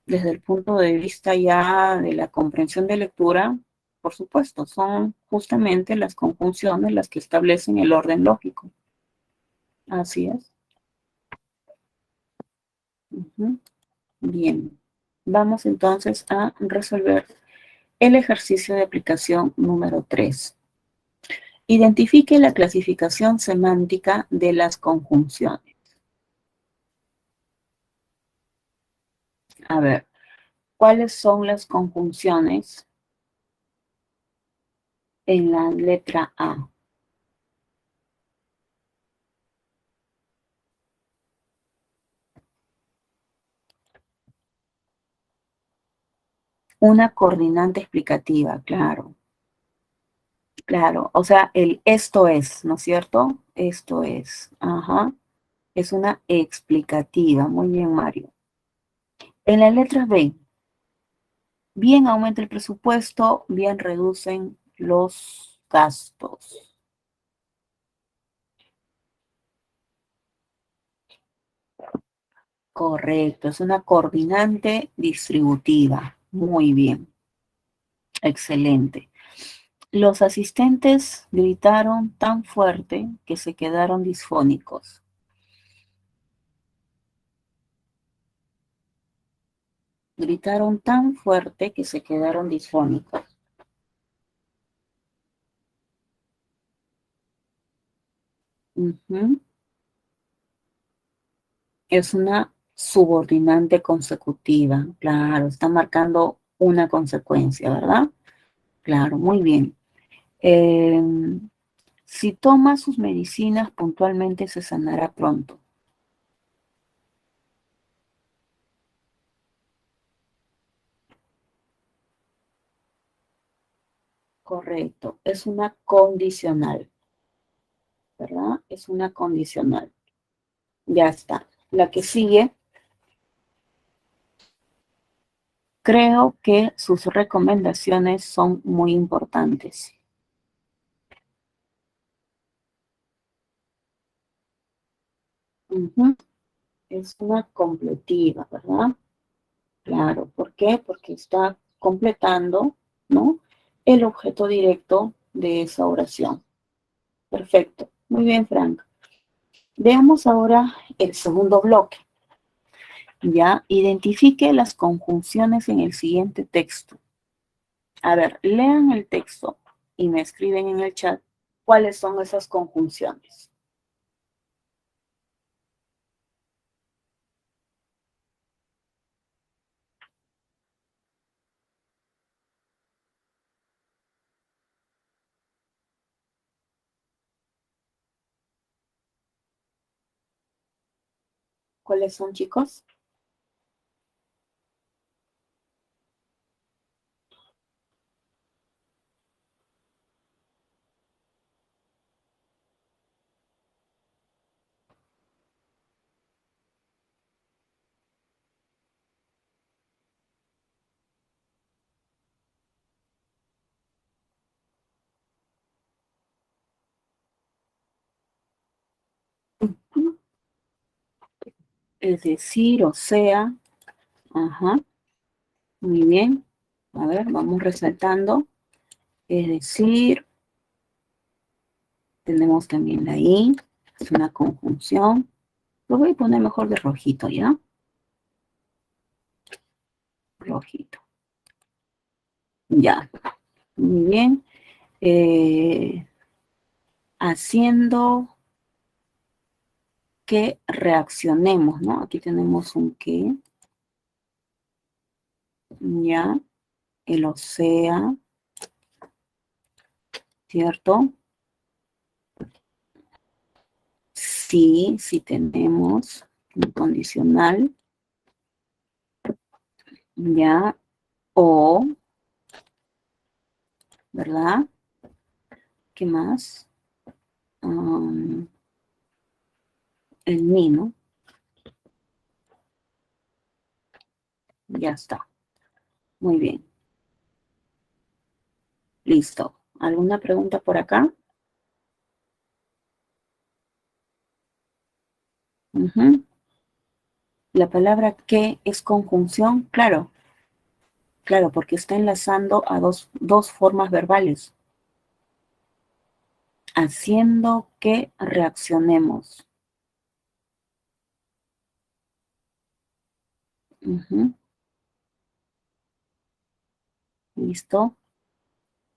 desde el punto de vista ya de la comprensión de lectura, por supuesto, son justamente las conjunciones las que establecen el orden lógico. Así es. Ujú. Bien. Vamos entonces a resolver el ejercicio de aplicación número 3. Identifique la clasificación semántica de las conjunciones. A ver, ¿cuáles son las conjunciones en la letra A? Una coordinante explicativa, claro. Claro, o sea, el esto es, ¿no es cierto? Esto es, ajá. Es una explicativa. Muy bien, Mario. En la letra B, bien aumenta el presupuesto, bien reducen los gastos. Correcto, es una coordinante distributiva. Muy bien, excelente. Los asistentes gritaron tan fuerte que se quedaron disfónicos. Gritaron tan fuerte que se quedaron disfónicos. Ujú. Es una subordinante consecutiva. Claro, está marcando una consecuencia, ¿verdad? Claro, muy bien. Eh, si toma sus medicinas puntualmente se sanará pronto. Correcto, es una condicional, ¿verdad? Es una condicional. Ya está. La que sigue, creo que sus recomendaciones son muy importantes. Ujú. Es una completiva, ¿verdad? Claro, ¿por qué? Porque está completando, ¿no? El objeto directo de esa oración. Perfecto. Muy bien, Frank. Veamos ahora el segundo bloque. Ya, identifique las conjunciones en el siguiente texto. A ver, lean el texto y me escriben en el chat cuáles son esas conjunciones. ¿Cuáles son, chicos? Es decir, o sea, ajá, muy bien. A ver, vamos resaltando. Es decir, tenemos también la I, es una conjunción. Lo voy a poner mejor de rojito, ¿ya? Rojito. Ya, muy bien. Haciendo que reaccionemos, ¿no? Aquí tenemos un que, ya, el o sea, ¿cierto? Sí, sí tenemos un condicional, ya, o, ¿verdad? ¿Qué más? El mi, ¿no? Ya está. Muy bien. Listo. ¿Alguna pregunta por acá? Ujú. La palabra que es conjunción, claro, claro, porque está enlazando a dos formas verbales, haciendo que reaccionemos. Ujú. ¿Listo?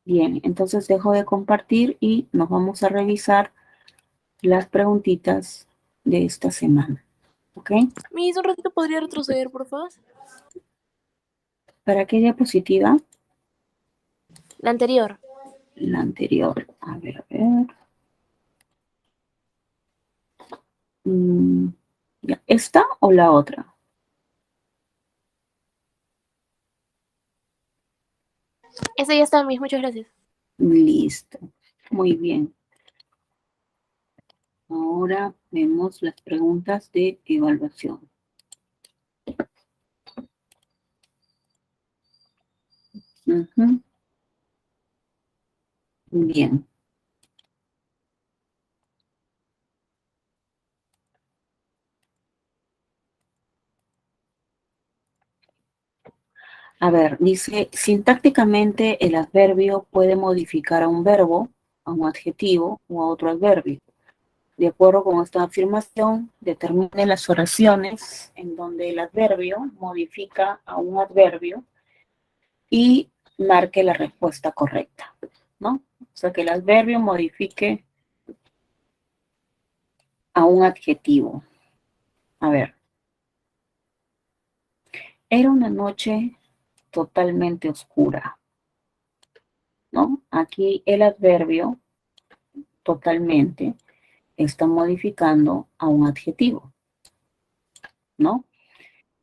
Bien, entonces dejo de compartir y nos vamos a revisar las preguntitas de esta semana. ¿Ok? Miss, un ratito podría retroceder, por favor. ¿Para qué diapositiva? La anterior. La anterior. A ver, a ver. Ya, ¿esta o la otra? Esa ya está, Miss, muchas gracias. Listo. Muy bien. Ahora vemos las preguntas de evaluación. Ujú. Bien. A ver, dice, sintácticamente el adverbio puede modificar a un verbo, a un adjetivo o a otro adverbio. De acuerdo con esta afirmación, determine las oraciones en donde el adverbio modifica a un adverbio y marque la respuesta correcta, ¿no? O sea, que el adverbio modifique a un adjetivo. A ver, era una noche totalmente oscura, ¿no? Aquí el adverbio totalmente está modificando a un adjetivo, ¿no?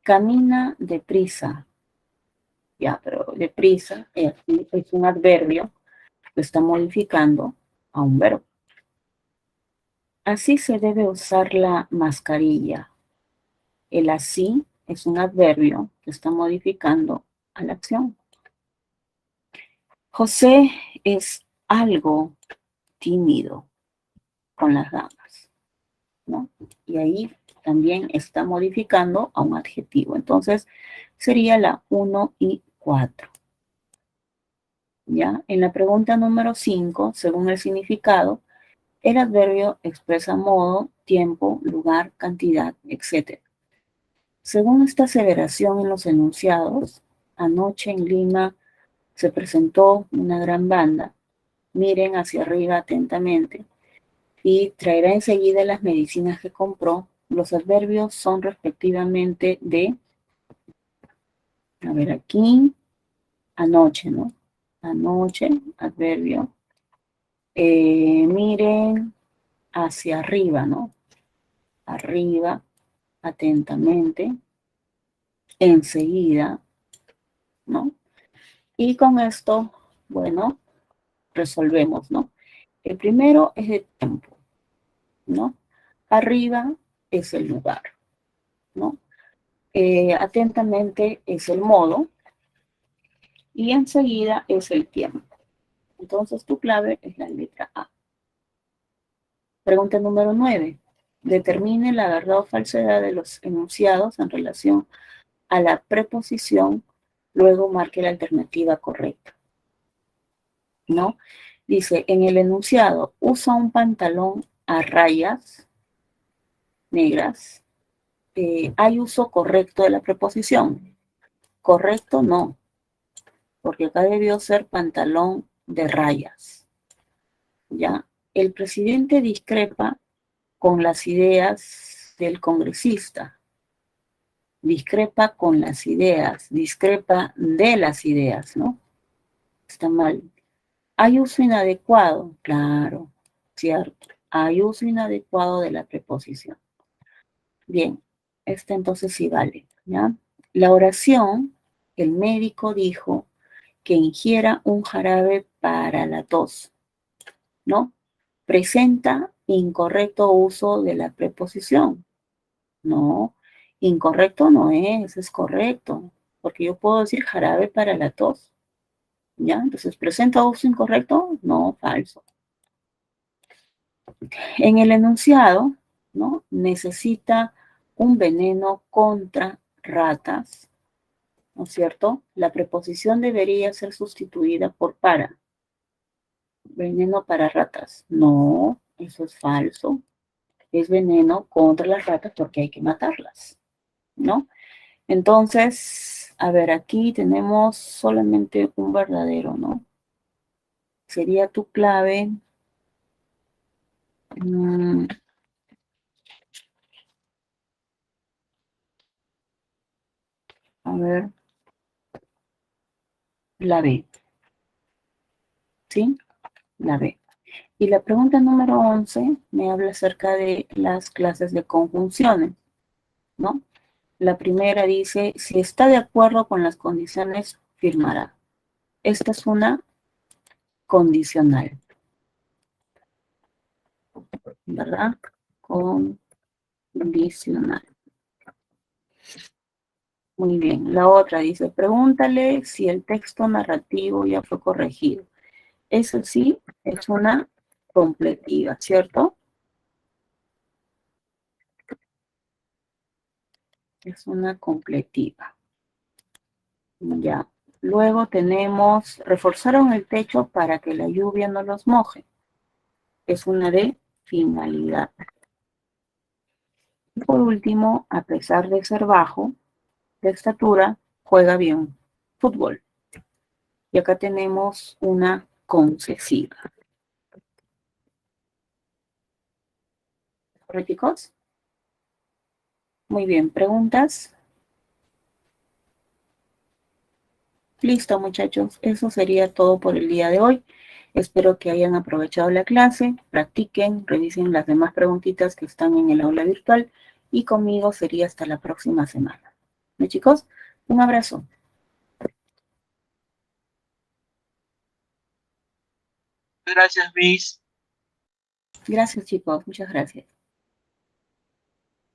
Camina deprisa, ya, pero deprisa es un adverbio que está modificando a un verbo. Así se debe usar la mascarilla. El así es un adverbio que está modificando a la acción. José es algo tímido con las damas, ¿no? Y ahí también está modificando a un adjetivo. Entonces, sería la 1 y 4. ¿Ya? En la pregunta número 5, según el significado, el adverbio expresa modo, tiempo, lugar, cantidad, etc. Según esta aseveración en los enunciados, anoche en Lima se presentó una gran banda. Miren hacia arriba atentamente y traerá enseguida las medicinas que compró. Los adverbios son respectivamente de, a ver aquí, anoche, ¿no? Anoche, adverbio. Miren hacia arriba, ¿no? Arriba, atentamente, enseguida, ¿no? Y con esto, bueno, resolvemos, ¿no? El primero es de tiempo, ¿no? Arriba es el lugar, ¿no? Atentamente es el modo y enseguida es el tiempo. Entonces tu clave es la letra A. Pregunta número 9. Determine la verdad o falsedad de los enunciados en relación a la preposición, luego marque la alternativa correcta, ¿no? Dice, en el enunciado, usa un pantalón a rayas negras. ¿Hay uso correcto de la preposición? Correcto, no, porque acá debió ser pantalón de rayas, ¿ya? El presidente discrepa con las ideas del congresista. Discrepa con las ideas, discrepa de las ideas, ¿no? Está mal. ¿Hay uso inadecuado? Claro, cierto. Hay uso inadecuado de la preposición. Bien, esta entonces sí vale, ¿ya? La oración, el médico dijo que ingiera un jarabe para la tos, ¿no? Presenta incorrecto uso de la preposición. No, incorrecto no es correcto, porque yo puedo decir jarabe para la tos, ¿ya? Entonces, ¿presenta uso incorrecto? No, falso. En el enunciado, ¿no? Necesita un veneno contra ratas, ¿no es cierto? La preposición debería ser sustituida por para. Veneno para ratas. No, eso es falso. Es veneno contra las ratas porque hay que matarlas, ¿no? Entonces, a ver, aquí tenemos solamente un verdadero, ¿no? Sería tu clave. A ver, la B, ¿sí? La B. Y la pregunta número 11 me habla acerca de las clases de conjunciones, ¿no? La primera dice, si está de acuerdo con las condiciones, firmará. Esta es una condicional, ¿verdad? Condicional. Muy bien. La otra dice, pregúntale si el texto narrativo ya fue corregido. Eso sí, es una completiva, ¿cierto? Es una completiva. Ya. Luego tenemos, reforzaron el techo para que la lluvia no los moje. Es una de finalidad. Y por último, a pesar de ser bajo de estatura, juega bien fútbol. Y acá tenemos una concesiva. ¿Correctos? Muy bien, ¿preguntas? Listo, muchachos. Eso sería todo por el día de hoy. Espero que hayan aprovechado la clase, practiquen, revisen las demás preguntitas que están en el aula virtual y conmigo sería hasta la próxima semana. ¿No, chicos? Un abrazo. Gracias, Miss. Gracias, chicos. Muchas gracias.